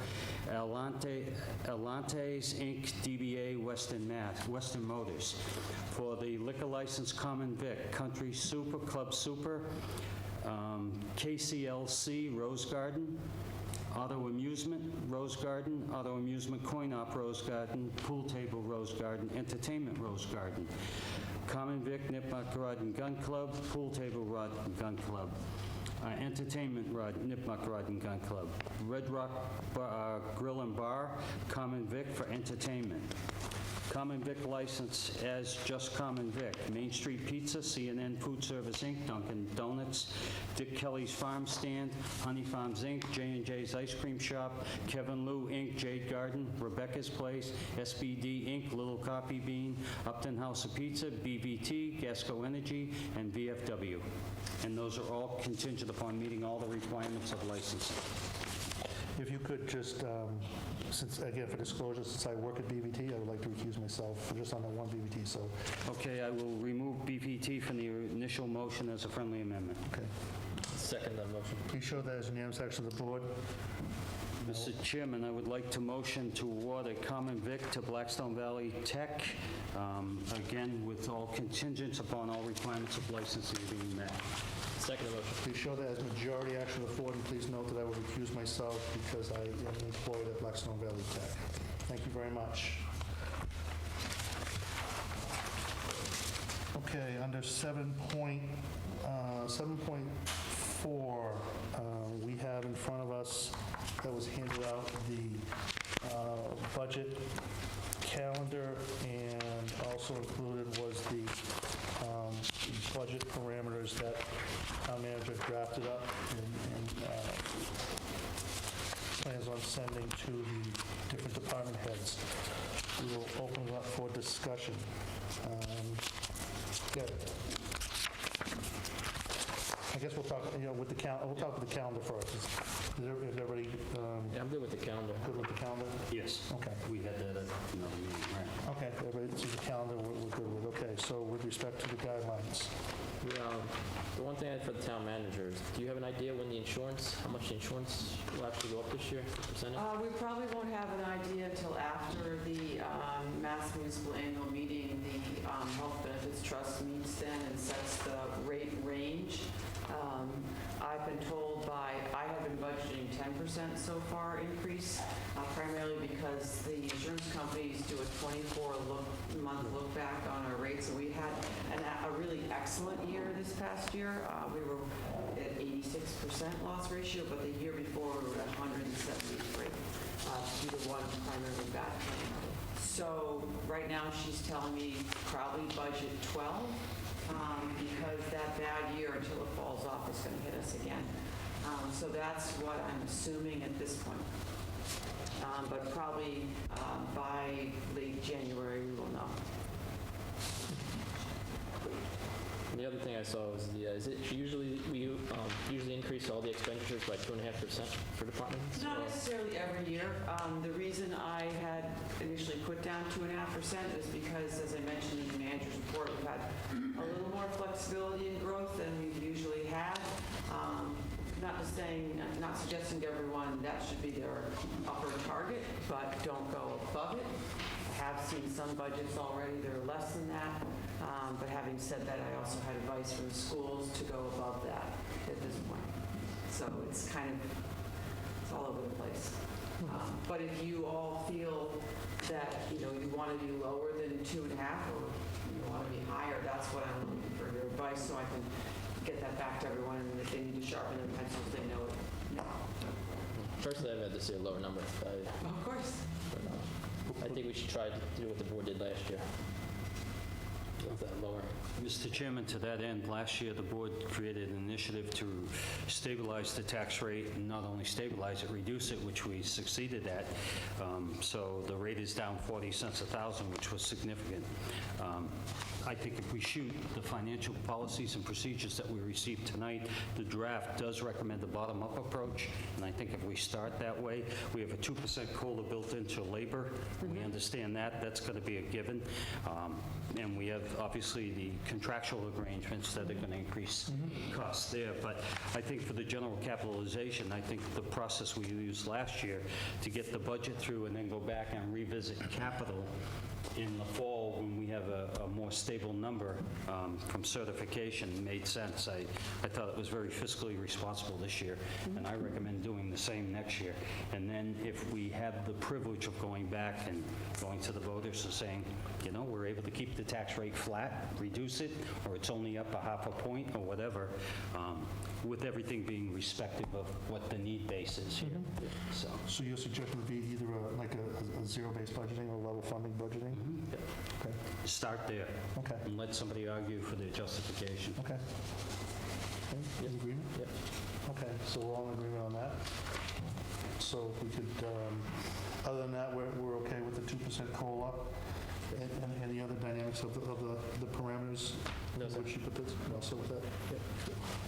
Elantes, Inc., DBA Western Motors. For the liquor license, Common Vic, Country Super, Club Super, KCLC, Rose Garden, Auto Amusement, Rose Garden, Auto Amusement Coin-Op, Rose Garden, Pool Table, Rose Garden, Entertainment, Rose Garden, Common Vic, Nipmuc Rod and Gun Club, Pool Table Rod and Gun Club. Entertainment Nipmuc Rod and Gun Club. Red Rock Grill and Bar, Common Vic for entertainment. Common Vic license as just Common Vic. Main Street Pizza, CNN Food Service, Inc., Dunkin' Donuts, Dick Kelly's Farm Stand, Honey Farms, Inc., J&J's Ice Cream Shop, Kevin Lou, Inc., Jade Garden, Rebecca's Place, SBD, Inc., Little Coffee Bean, Upton House of Pizza, BVT, Gasco Energy, and VFW. And those are all contingent upon meeting all the requirements of licensing. If you could just, since, again, for disclosure, since I work at BVT, I would like to recuse myself just on that one BVT, so, Okay, I will remove BVT from the initial motion as a friendly amendment. okay. Second that motion. Please show that as unanimous action of the board. Mr. Chairman, I would like to motion to award a common vic to Blackstone Valley Tech, again, with all contingents upon all requirements of licensing being met. Second motion. Please show that as majority action of the board, and please note that I will recuse myself because I am employed at Blackstone Valley Tech. Thank you very much. Okay, under 7.4, we have in front of us, that was handed out, the budget calendar, and also included was the budget parameters that our manager drafted up and plans on sending to the different department heads. We will open it up for discussion. Good. I guess we'll talk, with the we'll talk with the calendar first. Is everybody Yeah, I'm good with the calendar. good with the calendar? Yes. Okay. We had that at another meeting, right? Okay, everybody sees the calendar, we're good with. Okay, so with respect to the guidelines, The one thing I had for the town manager is, do you have an idea when how much the insurance will actually go up this year, the percentage? We probably won't have an idea until after the Mass Municipal Annual Meeting. The Health Benefits Trust meets then and sets the rate range. I've been told I have been budgeting 10% so far increase, primarily because the insurance companies do a 24-month look back on our rates. So we had a really excellent year this past year. We were at 86% loss ratio, but the year before we were at 173 due to one primarily bad claim. So right now she's telling me probably budget 12 because that bad year until it falls off is going to hit us again. So that's what I'm assuming at this point. But probably by late January we will know. And the other thing I saw was is it usually, we usually increase all the expenditures by 2.5% for departments? Not necessarily every year. The reason I had initially put down 2.5% is because, as I mentioned in the manager's report, we've had a little more flexibility in growth than we've usually had. Not suggesting to everyone that should be their upper target, but don't go above it. I have seen some budgets already that are less than that. But having said that, I also had advice from the schools to go above that at this point. So it's all over the place. But if you all feel that, you want to be lower than 2.5 or you want to be higher, that's what I'm looking for your advice so I can get that back to everyone. And if they need to sharpen their pencils, they know it. No. Personally, I'd rather see a lower number. Of course. I think we should try to do what the board did last year. With that lower. Mr. Chairman, to that end, last year, the board created an initiative to stabilize the tax rate, and not only stabilize it, reduce it, which we succeeded at. So the rate is down 40 cents a thousand, which was significant. I think if we shoot the financial policies and procedures that we received tonight, the draft does recommend the bottom-up approach, and I think if we start that way, we have a 2% COLA built into labor. We understand that. That's going to be a given. And we have, obviously, the contractual arrangements that are going to increase costs there. But I think for the general capitalization, I think the process we used last year to get the budget through and then go back and revisit capital in the fall when we have a more stable number from certification made sense. I thought it was very fiscally responsible this year, and I recommend doing the same next year. And then if we have the privilege of going back and going to the voters and saying, we're able to keep the tax rate flat, reduce it, or it's only up a half a point or whatever, with everything being respective of what the need base is here. So, So your suggestion would be either a zero-based budgeting or level funding budgeting? Okay, start there. Okay. And let somebody argue for their justification. okay. Okay, in agreement? Yep. Okay, so we're all in agreement on that? So if we could, other than that, we're okay with the 2% COLA and any other dynamics of the parameters? No, sir. Would you put this, also with that?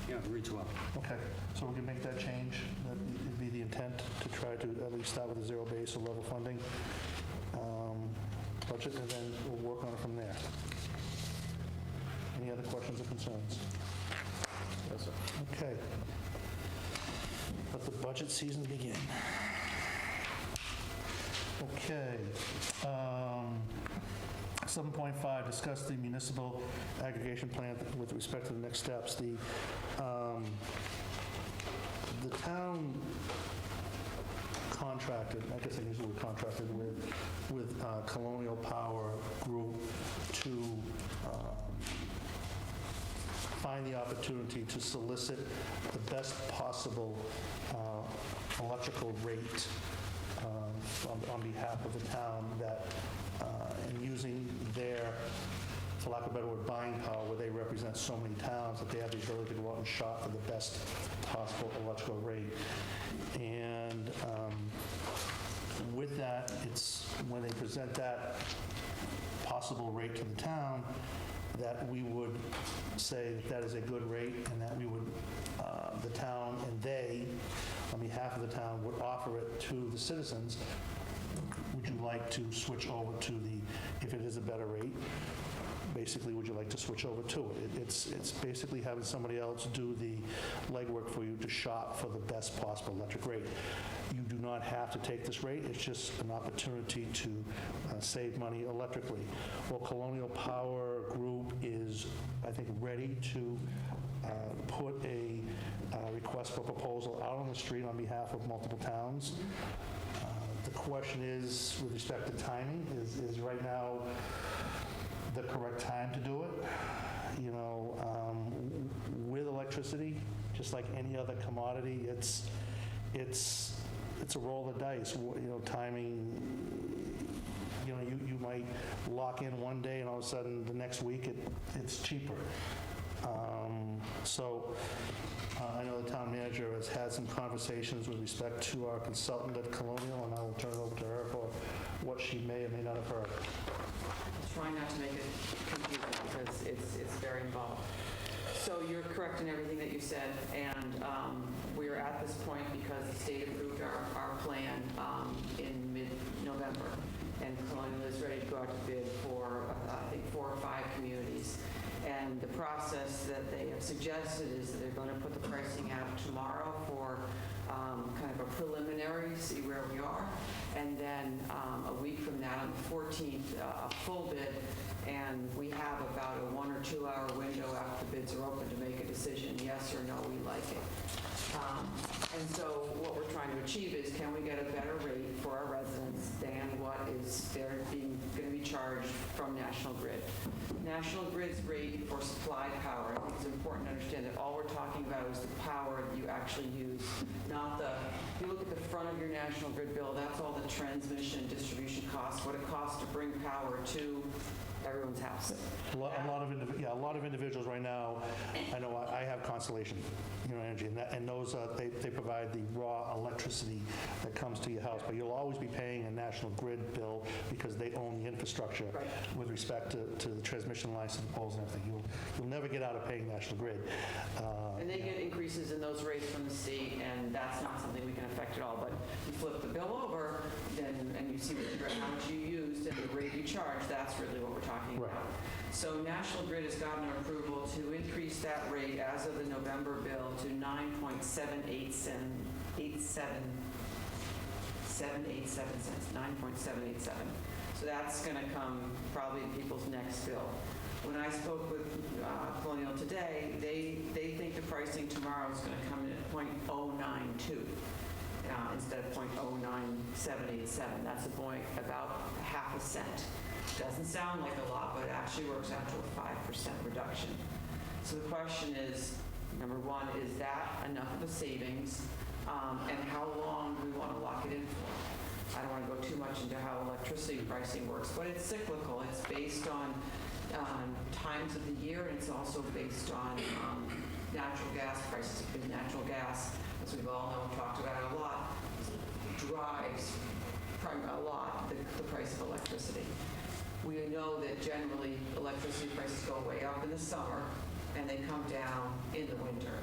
Yeah, it reads well. Okay, so we can make that change. That'd be the intent, to try to at least start with a zero base or level funding budget, and then we'll work on it from there. Any other questions or concerns? No, sir. Okay. Let the budget season begin. Okay. 7.5, discuss the municipal aggregation plan with respect to the next steps. The town contracted, I guess I use the word contracted, with Colonial Power Group to find the opportunity to solicit the best possible electrical rate on behalf of the town, that, and using their, for lack of a better word, buying power, where they represent so many towns, that they have the ability to go out and shop for the best possible electrical rate. And with that, it's when they present that possible rate to the town, that we would say that that is a good rate, and that we would, the town and they, on behalf of the town, would offer it to the citizens. Would you like to switch over to if it is a better rate, basically, would you like to switch over to it? It's basically having somebody else do the legwork for you to shop for the best possible electric rate. You do not have to take this rate. It's just an opportunity to save money electrically. Well, Colonial Power Group is, I think, ready to put a request for proposal out on the street on behalf of multiple towns. The question is, with respect to timing, is right now the correct time to do it? You know, with electricity, just like any other commodity, it's a roll of the dice. You know, timing, you know, you might lock in one day and all of a sudden the next week it's cheaper. So I know the town manager has had some conversations with respect to our consultant at Colonial, and I will turn it over to her for what she may or may not have heard. Try not to make it confusing, because it's very involved. So you're correct in everything that you said, and we're at this point because the state approved our plan in mid-November, and Colonial is ready to go out to bid for, I think, 4 or 5 communities. And the process that they have suggested is that they're going to put the pricing out tomorrow for kind of a preliminary, see where we are, and then a week from that, on the 14th, a full bid, and we have about a 1 or 2 hour window after the bids are open to make a decision, yes or no, we like it. And so what we're trying to achieve is, can we get a better rate for our residents than what is they're going to be charged from National Grid? National Grid's rate for supplied power, I think it's important to understand that all we're talking about is the power that you actually use, not the, if you look at the front of your National Grid bill, that's all the transmission and distribution costs, what it costs to bring power to everyone's house. A lot of individuals right now, I know I have Constellation, Energy, and those, they provide the raw electricity that comes to your house, but you'll always be paying a National Grid bill because they own the infrastructure with respect to the transmission lines to the poles and everything. You'll never get out of paying National Grid. And they get increases in those rates from the state, and that's not something we can affect at all. But you flip the bill over, and you see how much you used and the rate you charge, that's really what we're talking about. So National Grid has gotten approval to increase that rate as of the November bill to 9.787 cents, 9.787. So that's going to come probably in people's next bill. When I spoke with Colonial today, they think the pricing tomorrow is going to come in at 0.092 instead of 0.09787. That's about half a cent. Doesn't sound like a lot, but it actually works out to a 5% reduction. So the question is, Number one, is that enough of a savings? And how long do we want to lock it in for? I don't want to go too much into how electricity pricing works, but it's cyclical. It's based on times of the year, and it's also based on natural gas prices. Because natural gas, as we all know, talked about it a lot, drives a lot the price of electricity. We know that generally electricity prices go way up in the summer and they come down in the winter.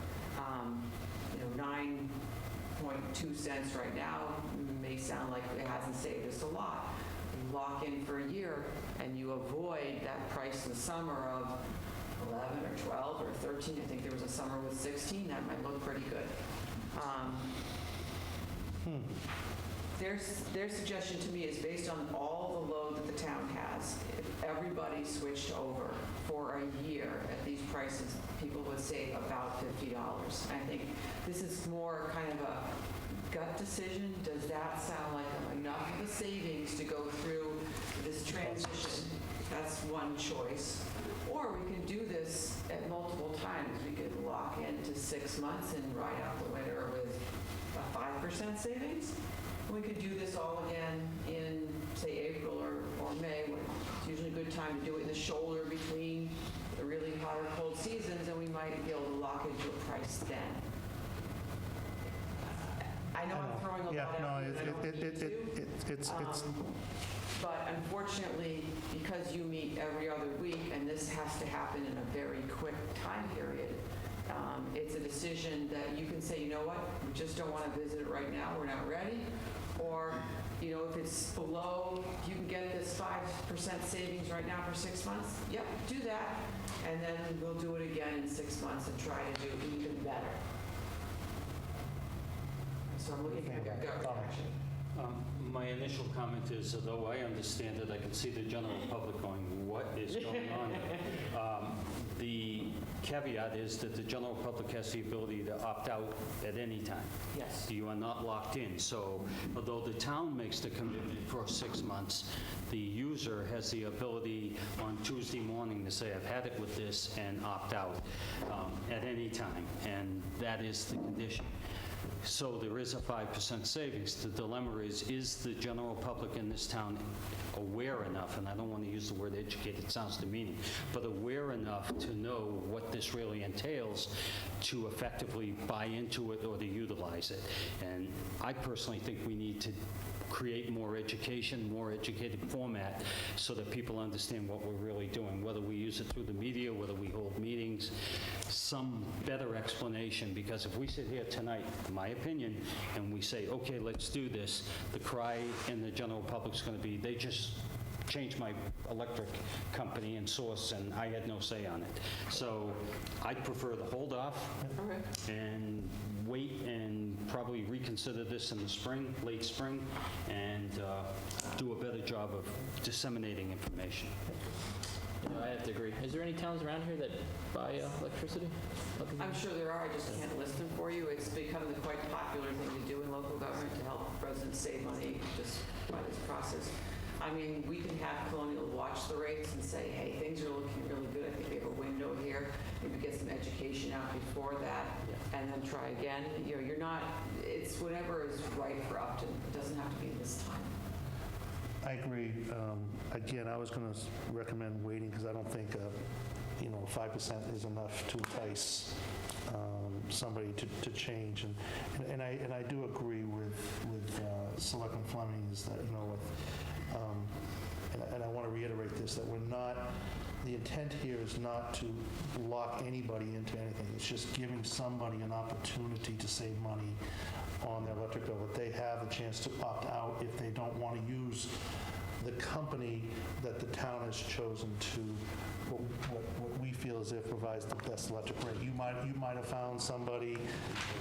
9.2 cents right now may sound like it hasn't saved us a lot. You lock in for a year and you avoid that price in the summer of 11 or 12 or 13. I think there was a summer with 16. That might look pretty good. Their suggestion to me is based on all the load that the town has. If everybody switched over for a year at these prices, people would save about $50. I think this is more kind of a gut decision. Does that sound like enough of a savings to go through this transition? That's one choice. Or we can do this at multiple times. We could lock into 6 months and ride out the winter with a 5% savings. We could do this all again in, say, April or May, when it's usually a good time to do it in the shoulder between the really hot or cold seasons, and we might be able to lock into a price then. I know I'm throwing a lot out here that I don't need to. But unfortunately, because you meet every other week, and this has to happen in a very quick time period, it's a decision that you can say, you know what, we just don't want to visit it right now, we're not ready. Or, if it's below, you can get this 5% savings right now for 6 months, yep, do that. And then we'll do it again in 6 months and try to do even better. So I'm looking for your gut reaction. My initial comment is, although I understand it, I can see the general public going, what is going on here? The caveat is that the general public has the ability to opt out at any time. Yes. You are not locked in. So although the town makes the commitment for 6 months, the user has the ability on Tuesday morning to say, I've had it with this, and opt out at any time. And that is the condition. So there is a 5% savings. The dilemma is the general public in this town aware enough, and I don't want to use the word educated, it sounds demeaning, but aware enough to know what this really entails to effectively buy into it or to utilize it? And I personally think we need to create more education, more educated format, so that people understand what we're really doing, whether we use it through the media, whether we hold meetings, some better explanation. Because if we sit here tonight, in my opinion, and we say, okay, let's do this, the cry in the general public's going to be, they just changed my electric company and source, and I had no say on it. So I'd prefer to hold off and wait and probably reconsider this in the spring, late spring, and do a better job of disseminating information. I have to agree. Is there any towns around here that buy electricity? I'm sure there are, I just can't list them for you. It's become the quite popular thing to do in local government to help residents save money just by this process. I mean, we can have Colonial watch the rates and say, hey, things are looking really good. I think we have a window here. Maybe get some education out before that, and then try again. You're not, it's whatever is right for Upton. It doesn't have to be this time. I agree. Again, I was going to recommend waiting because I don't think 5% is enough to entice somebody to change. And I do agree with Selectman Fleming is that, and I want to reiterate this, that we're not, the intent here is not to lock anybody into anything. It's just giving somebody an opportunity to save money on their electric bill, that they have a chance to opt out if they don't want to use the company that the town has chosen to, what we feel as if provides the best electric rate. You might have found somebody,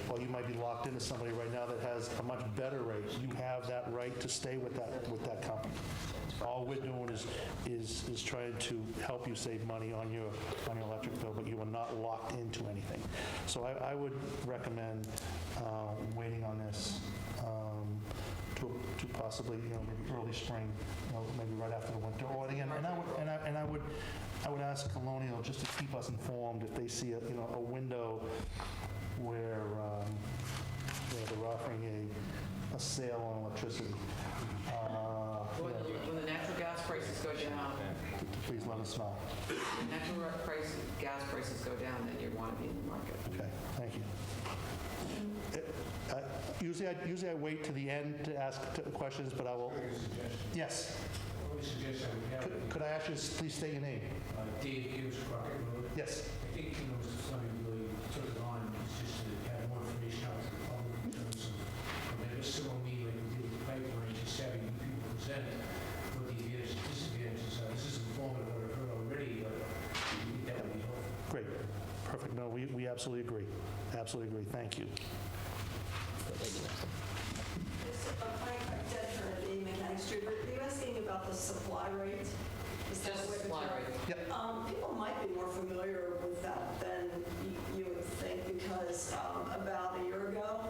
or you might be locked into somebody right now that has a much better rate. You have that right to stay with that company. All we're doing is trying to help you save money on your electric bill, but you are not locked into anything. So I would recommend waiting on this to possibly, maybe early spring, maybe right after the winter. Or again, and I would ask Colonial just to keep us informed if they see a window where they're offering a sale on electricity. When the natural gas prices go down, Please let us know. when natural gas prices go down, then you want to be in the market. Okay, thank you. Usually I wait to the end to ask questions, but I will. Yes. Only suggestion I would have, Could I ask you to please state your name? Dave Hughes, Crockett Road. Yes. I think, Mr. Fleming really took it on, it's just to have more information out to the public in terms of, this civil meeting like we did with the pipeline, just having you people present what the advantages and disadvantages are. This is informative, what I've heard already, but I think that would be helpful. Great. Perfect. No, we absolutely agree. Absolutely agree. Thank you. Are you asking about the supply rate? Is that Just what you're supply talking- rate. Yep. People might be more familiar with that than you would think, because about a year ago,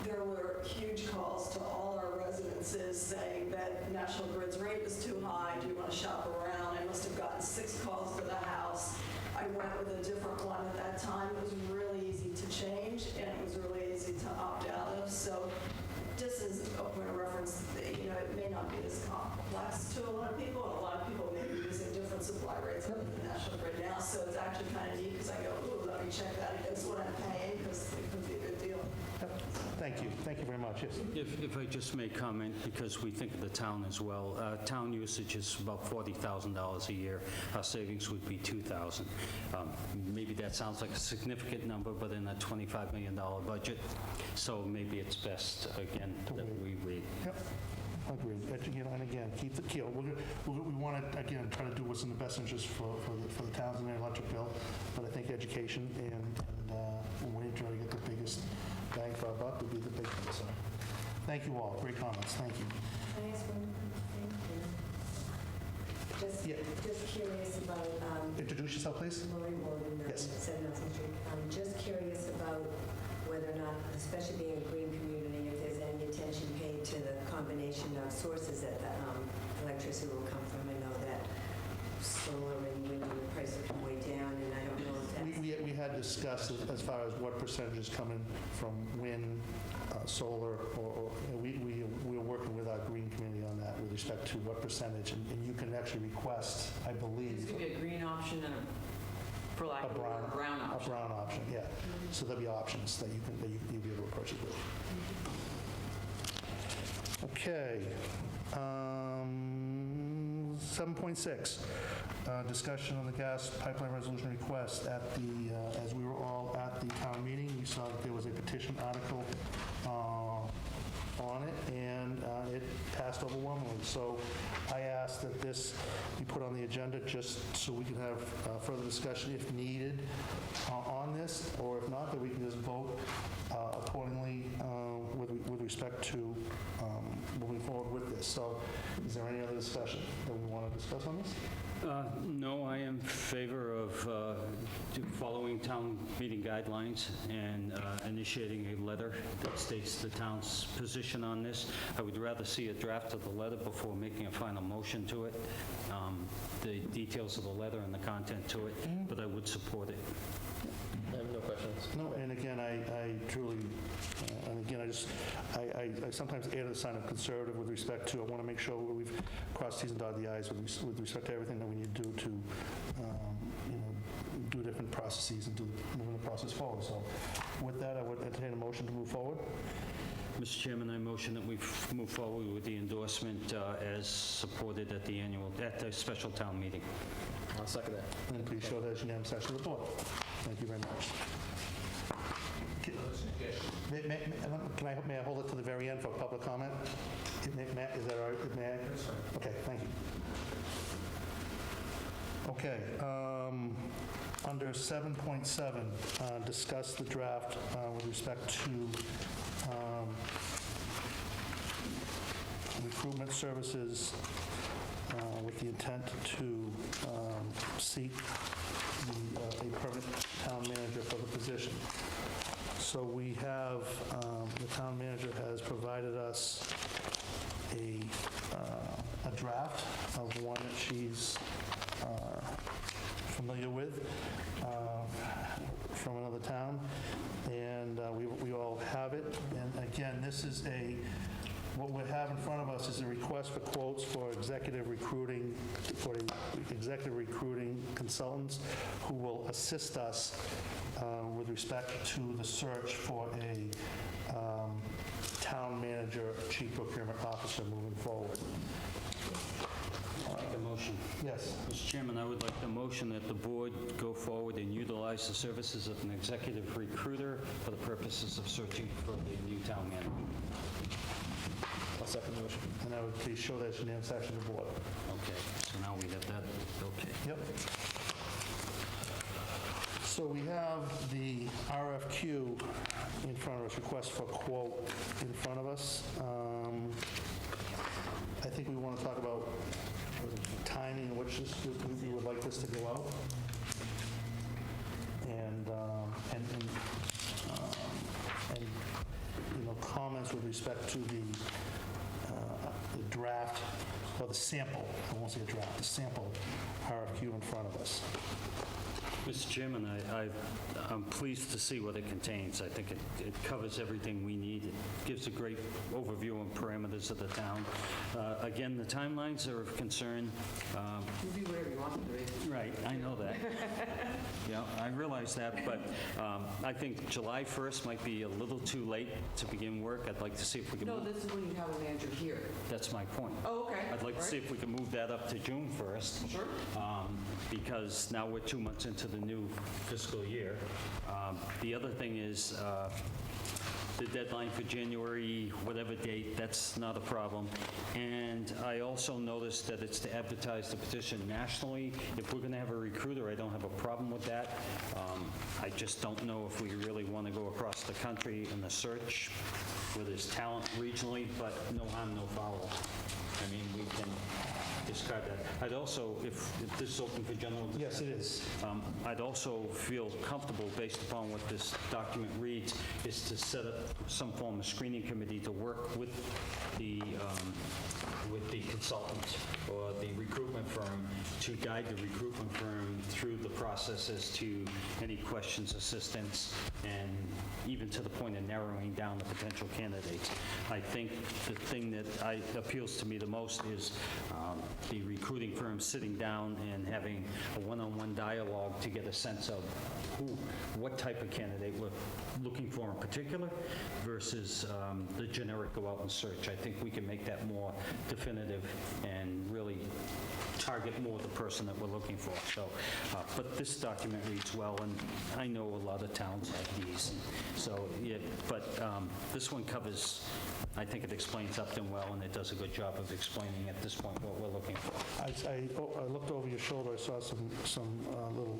there were huge calls to all our residences saying that National Grid's rate was too high. Do you want to shop around? I must have gotten 6 calls to the house. I went with a different one at that time. It was really easy to change, and it was really easy to opt out of. So just as a point of reference, it may not be as complex to a lot of people, and a lot of people may be using different supply rates other than National Grid now. So it's actually kind of neat, because I go, ooh, let me check that against what I'm paying, because it could be a good deal. Thank you. Thank you very much. Yes. If I just may comment, because we think of the town as well, town usage is about $40,000 a year. Our savings would be $2,000. Maybe that sounds like a significant number, but in a $25 million budget, so maybe it's best, again, that we wait. Yep. Agreed. And again, keep the keel. We want to, again, try to do what's in the best interest for the towns and their electric bill, but I think education and when we try to get the biggest bang for our buck would be the big thing. So, thank you all. Great comments. Thank you. Can I ask one thing? Yeah. Just curious about, Introduce yourself, please. Lori Morgan, Yes. 7 Nelson Street. Just curious about whether or not, especially being a green community, if there's any attention paid to the combination of sources that the electricity will come from. I know that solar and wind, the price will come way down, and I don't know if that's... We had discussed as far as what percentage is coming from wind, solar, or we are working with our green community on that with respect to what percentage, and you can actually request, I This believe, could be a green option and for lack of a word, a brown a option. brown option, yeah. So there'll be options that you'll be able to approach it with. Okay. 7.6, discussion on the gas pipeline resolution request at the, as we were all at the town meeting, we saw that there was a petition article on it, and it passed overwhelmingly. So I asked that this be put on the agenda just so we can have further discussion if needed on this, or if not, that we can just vote accordingly with respect to moving forward with this. So is there any other discussion that we want to discuss on this? No, I am in favor of following town meeting guidelines and initiating a letter that states the town's position on this. I would rather see a draft of the letter before making a final motion to it, the details of the letter and the content to it, but I would support it. I have no questions. No, and again, I truly, and again, I sometimes err to the side of conservative with respect to, I want to make sure we've crossed T's and dotted the I's with respect to everything that we need to do to, do different processes and moving the process forward. So with that, I would entertain a motion to move forward. Mr. Chairman, I motion that we move forward with the endorsement as supported at the special town meeting. I'll second that. And please show that as unanimous action of the board. Thank you very much. May I hold it to the very end for public comment? Is that all right? May I? Okay, thank you. Okay, under 7.7, discuss the draft with respect to recruitment services with the intent to seek a permanent town manager for the position. So we have, the town manager has provided us a draft of one that she's familiar with from another town, and we all have it. And again, this is what we have in front of us is a request for quotes for executive recruiting consultants who will assist us with respect to the search for a town manager, chief procurement officer moving forward. Make a motion. Yes. Mr. Chairman, I would like the motion that the board go forward and utilize the services of an executive recruiter for the purposes of searching for the new town manager. I'll second the motion. And I would please show that unanimous action of the board. Okay, so now we have that, okay. Yep. So we have the RFQ in front of us, request for quote in front of us. I think we want to talk about timing in which we would like this to go out. And comments with respect to the draft, or the sample, I won't say a draft, the sample RFQ in front of us. Mr. Chairman, I'm pleased to see what it contains. I think it covers everything we need. It gives a great overview and parameters of the town. Again, the timelines are of concern. You do whatever you want them to be. Right, I know that. Yeah, I realize that, but I think July 1st might be a little too late to begin work. I'd like to see if we can No, move. this is when you have a manager here. That's my point. Oh, okay. I'd like to see if we can move that up to June 1st. Sure. Because now we're 2 months into the new fiscal year. The other thing is the deadline for January, whatever date, that's not a problem. And I also noticed that it's to advertise the petition nationally. If we're going to have a recruiter, I don't have a problem with that. I just don't know if we really want to go across the country in the search where there's talent regionally, but no harm, no foul. I mean, we can discard that. I'd also, if this is open for general discussion. Yes, it is. I'd also feel comfortable, based upon what this document reads, is to set up some form of screening committee to work with the consultant or the recruitment firm to guide the recruitment firm through the process as to any questions, assistance, and even to the point of narrowing down the potential candidates. I think the thing that appeals to me the most is the recruiting firm sitting down and having a one-on-one dialogue to get a sense of what type of candidate we're looking for in particular versus the generic go out and search. I think we can make that more definitive and really target more the person that we're looking for. So, but this document reads well, and I know a lot of towns have these. So, yeah, but this one covers, I think it explains Upton well, and it does a good job of explaining at this point what we're looking for. I looked over your shoulder, I saw some little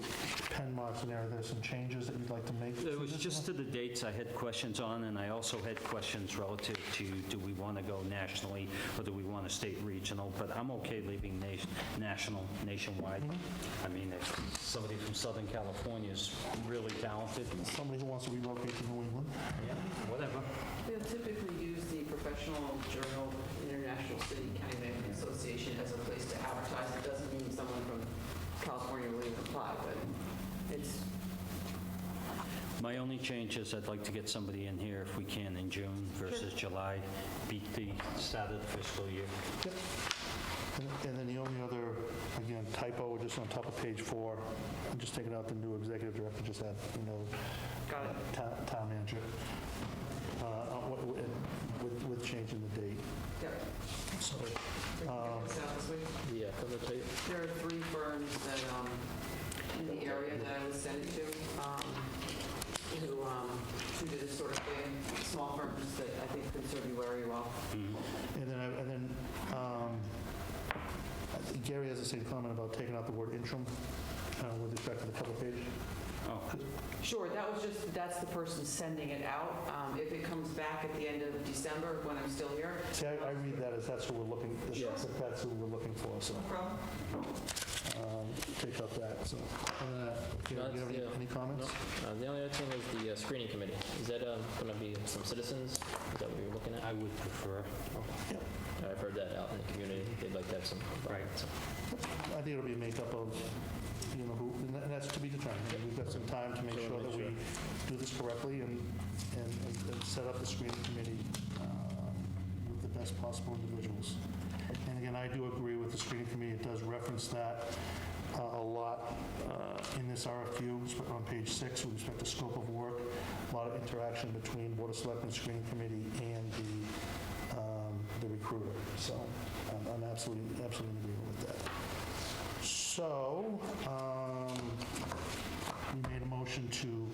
pen marks in there. There's some changes that you'd like to make? It was just to the dates I had questions on, and I also had questions relative to, do we want to go nationally, or do we want to stay regional? But I'm okay leaving national, nationwide. I mean, if somebody from Southern California is really talented, Somebody who wants to relocate to New England? yeah, whatever. They'll typically use the professional journal, International City County Management Association, as a place to advertise. It doesn't mean someone from California will even apply, but it's... My only change is I'd like to get somebody in here if we can in June versus July, beat the start of the fiscal year. Yep. And then the only other, again, typo, just on top of page 4, I'm just taking out the new executive director, just add, Got it. town manager, with changing the date. Yep. So, We can get this out this week. The cover tape. There are 3 firms that, in the area that I would send it to, who did this sort of thing, small firms that I think could serve you very well. and then I think Gary has the same comment about taking out the word interim with respect to the cover page. Oh, Sure, that's the person sending it out. If it comes back at the end of December, when I'm still here. See, I read that as that's who we're looking, that's who we're looking for, so No problem. take out that, so. Do you have any comments? No. The only other thing is the screening committee. Is that going to be some citizens? Is that what you're looking at? I would prefer. Yep. I've heard that out in the community. They'd like to have some. Right. I think it'll be a makeup of, who, and that's to be determined. I mean, we've got some time to make sure that we do this correctly and set up the screening committee with the best possible individuals. And again, I do agree with the screening committee. It does reference that a lot in this RFQ on page 6 with respect to scope of work, a lot of interaction between Board of Selectmen screening committee and the recruiter. So I'm absolutely in agreement with that. So we made a motion to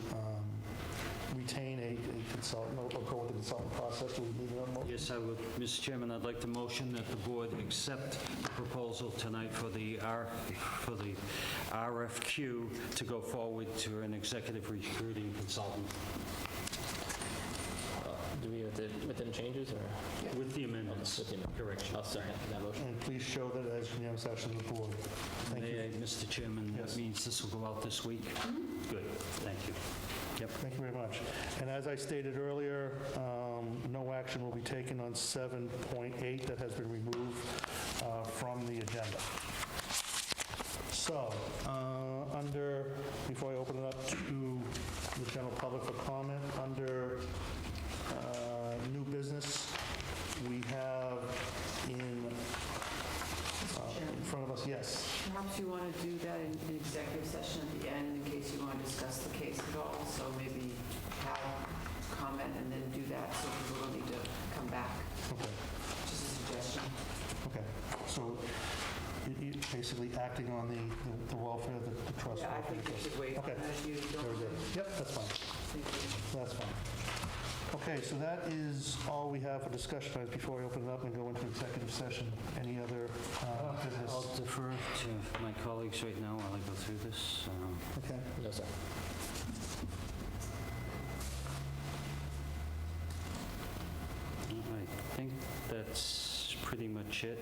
retain a consultant or go with the consultant process. Do we need another motion? Yes, I would. Mr. Chairman, I'd like to motion that the board accept the proposal tonight for the RFQ to go forward to an executive recruiting consultant Do we with any changes or? with the amendments. With the amendment. Correction. I'll second that motion. And please show that as unanimous action of the board. Thank you. May I, Mr. Chairman, Yes. that means this will go out this week? Good, thank you. Yep. Thank you very much. And as I stated earlier, no action will be taken on 7.8 that has been removed from the agenda. So, before I open it up to the general public for comment, under new business, we have in front of us, yes. Perhaps you want to do that in executive session at the end in case you want to discuss the case at all. So maybe have comment and then do that so people don't need to come back. Okay. Just a suggestion. Okay. So you basically acting on the welfare, the trust. Yeah, I think you should wait on Okay. that if you don't Very good. mind. Yep, that's fine. Thank you. That's fine. Okay, so that is all we have for discussion items before I open it up and go into executive session. Any other business? I'll defer to my colleagues right now while I go through this. Okay. No, sir. I think that's pretty much it.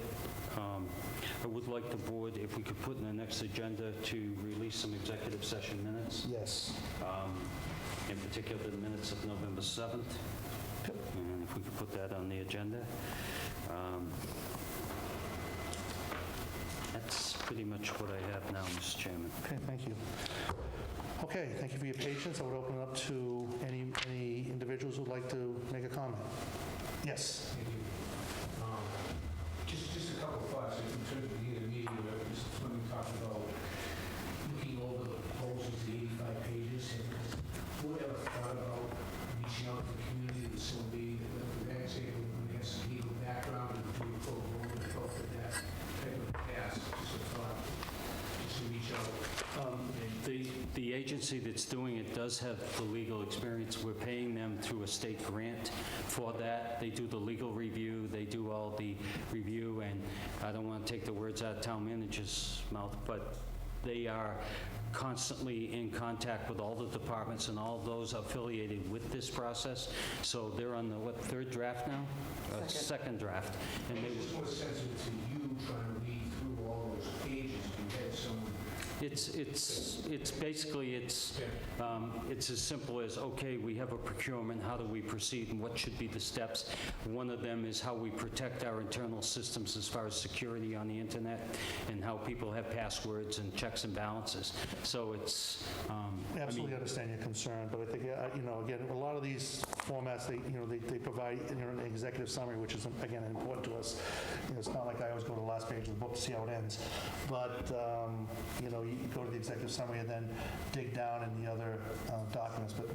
I would like the board, if we could put in the next agenda, to release some executive session minutes, Yes. in particular the minutes of November 7th. And if we could put that on the agenda. That's pretty much what I have now, Mr. Chairman. Okay, thank you. Okay, thank you for your patience. I would open it up to any individuals who would like to make a comment. Yes. Thank you. Just a couple of thoughts in terms of the meeting where Mr. Fleming talked about looking over the proposals, the 85 pages, and who ever thought about reaching out to the community with somebody that say when they have some legal background and do a pro bono and help with that type of task, just a thought, just to reach out. The agency that's doing it does have the legal experience. We're paying them through a state grant for that. They do the legal review, they do all the review, and I don't want to take the words out of town manager's mouth, but they are constantly in contact with all the departments and all those affiliated with this process. So they're on the, third draft now? Second draft. And they It's more sensitive to you trying to read through all those pages. You had someone. It's basically, it's as simple as, okay, we have a procurement, how do we proceed, and what should be the steps? One of them is how we protect our internal systems as far as security on the internet, and how people have passwords and checks and balances. So it's, Absolutely understand your concern, but I think, again, a lot of these formats, they provide an executive summary, which is, again, important to us. It's not like I always go to the last page of the book to see how it ends. But, you go to the executive summary and then dig down in the other documents. But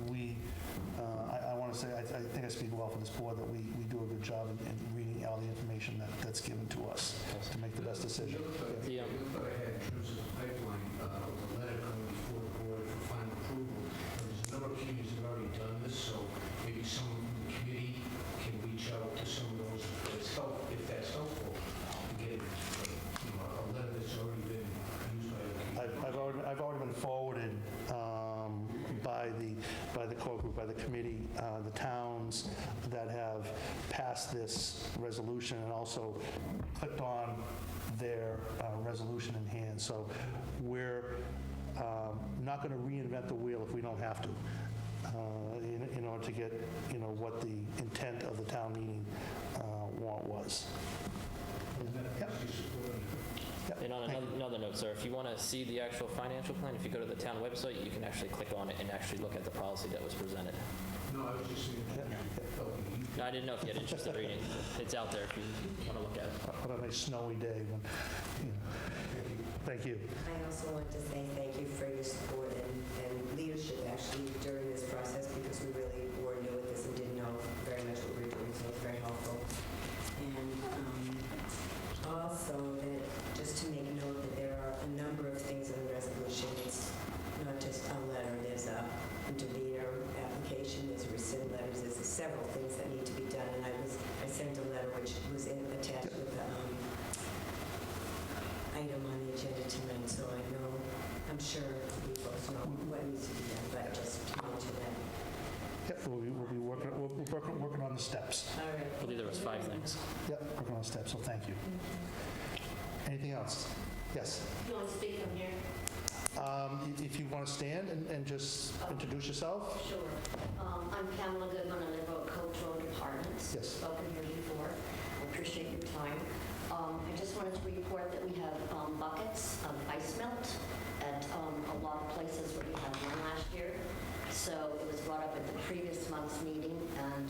I want to say, I think I speak well for this board, that we do a good job in reading all the information that's given to us to make the best decision. The other thought I had in terms of the pipeline, was a letter coming before the board for final approval. There's a number of communities that have already done this, so maybe someone from the committee can reach out to some of those, if that's helpful, to get a letter that's already been used by the community. I've already been forwarded by the core group, by the committee, the towns that have passed this resolution and also clicked on their resolution in hand. So we're not going to reinvent the wheel if we don't have to. in order to get, what the intent of the town meeting warrant was. Yep. And on another note, sir, if you want to see the actual financial plan, if you go to the town website, you can actually click on it and actually look at the policy that was presented. No, I was just saying, No, I didn't know if you had interest in reading. It's out there if you want to look at it. On a nice snowy day when, thank you. I also want to say thank you for your support and leadership actually during this process, because we really were new at this and didn't know very much what we were doing, so it's very helpful. And also that, just to make note that there are a number of things in the resolution. It's not just a letter. There's a intervenor application, there's rescind letters, there's several things that need to be done. And I sent a letter which was attached with the item on the agenda tonight, so I'm sure you folks know what needs to be done, but just to mention that. Yep, we'll be working on the steps. All right. I believe there was 5 things. Yep, working on the steps, so thank you. Anything else? Yes? You want to speak from here? If you want to stand and just introduce yourself? Sure. I'm Pamela Goodman, and I live at Coach Road Apartments. Yes. Spoken here before. I appreciate your time. I just wanted to report that we have buckets of ice melt at a lot of places where we had one last year. So it was brought up at the previous month's meeting, and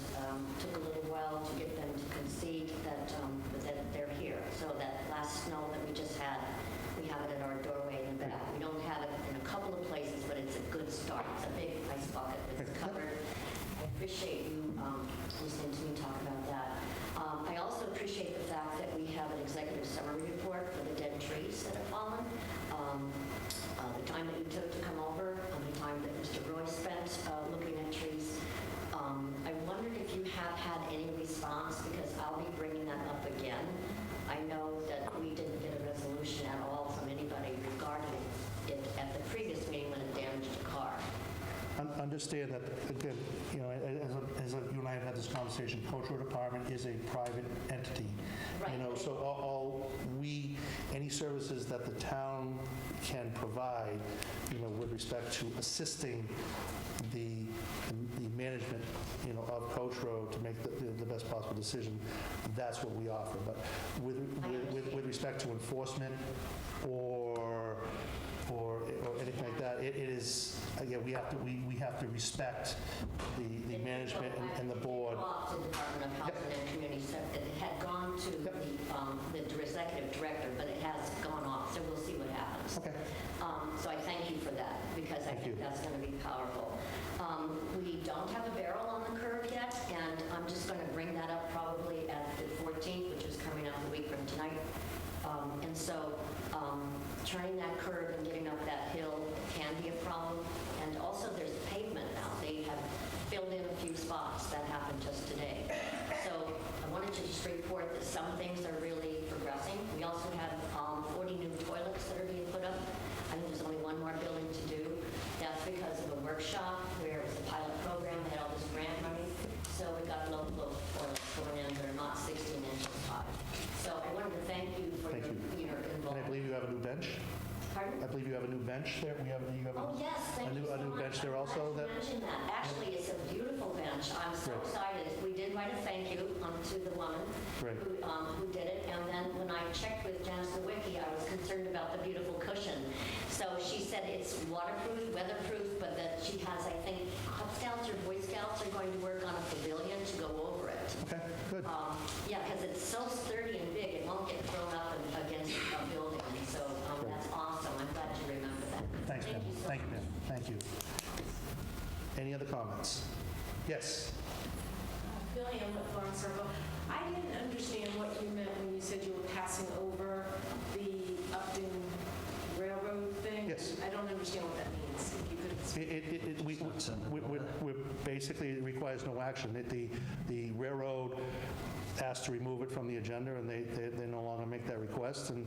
took a little while to get them to concede that they're here. So that last snow that we just had, we have it at our doorway in the back. We don't have it in a couple of places, but it's a good start. It's a big ice bucket that's covered. I appreciate you listening to me talk about that. I also appreciate the fact that we have an executive summary report for the dead trees that have fallen. The time that you took to come over, the time that Mr. Roy spent looking at trees. I wondered if you have had any response, because I'll be bringing that up again. I know that we didn't get a resolution at all from anybody regarding it at the previous meeting when it damaged a car. Understand that, again, as you and I have had this conversation, Coach Road Department is a private entity. Right. So any services that the town can provide, with respect to assisting the management, of Coach Road to make the best possible decision, that's what we offer. But with respect to enforcement or anything like that, it is, again, we have to respect the management and the board. Off to the Department of Housing and Community Services. It had gone to the executive director, but it has gone off, so we'll see what happens. Okay. So I thank you for that, because I think that's going to be powerful. We don't have a barrel on the curb yet, and I'm just going to bring that up probably at the 14th, which is coming up a week from tonight. And so turning that curb and getting up that hill can be a problem. And also there's pavement now. They have filled in a few spots. That happened just today. So I wanted to just report that some things are really progressing. We also have 40 new toilets that are being put up. I think there's only one more building to do. That's because of a workshop where it was a pilot program. They had all this grant money. So we got low-flow toilets going in that are not 16 inches high. So I wanted to thank you for your And involvement. I believe you have a new bench? Pardon? I believe you have a new bench there? You have Oh, yes, thank you a so new much. bench there I'm also? glad you mentioned that. Actually, it's a beautiful bench. I'm so Great. excited. We did write a thank you to the woman Great. who did it. And then when I checked with Janice Nowicki, I was concerned about the beautiful cushion. So she said it's waterproof, weatherproof, but that she has, I think, Cub Scouts or Boy Scouts are going to work on a pavilion to go over it. Okay, good. Yeah, because it's so sturdy and big, it won't get thrown up against a building. And so that's awesome. I'm glad you remember that. Thanks, Pam. Thank you so Thank you, much. Pam. Thank you. Any other comments? Yes? Billy, I'm with Florence Circle. I didn't understand what you meant when you said you were passing over the Upton Railroad thing. Yes. I don't understand what that means. If you could explain. We basically, it requires no action. The railroad asked to remove it from the agenda, and they no longer make that request, and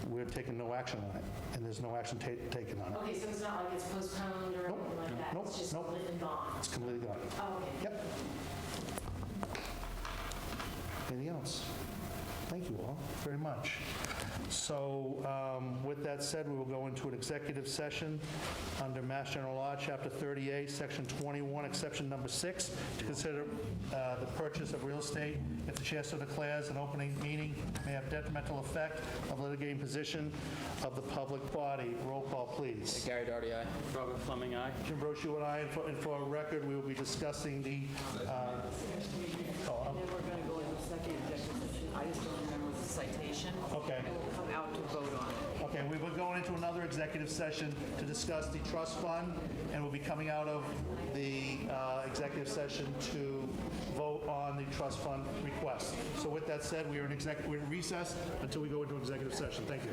we're taking no action on it, and there's no action taken on it. Okay, so it's not like it's postponed or anything like that? Nope, It's just nope. completely gone? It's completely gone. Oh, okay. Yep. Anything else? Thank you all very much. So with with that said, we will go into an executive session under Mass General Law, Chapter 38, Section 21, Exception Number 6, to consider the purchase of real estate if the chair so declares an opening meeting may have detrimental effect of litigating position of the public body. Roll call, please. Gary Doherty, aye. Robert Fleming, aye. Jim Brochu and I, and for a record, we will be discussing the... And then we're going to go into second executive session. I just don't remember the citation. Okay. And we'll come out to vote on it. Okay, we will go into another executive session to discuss the trust fund, and we'll be coming out of the executive session to vote on the trust fund request. So with that said, we're in recess until we go into executive session. Thank you.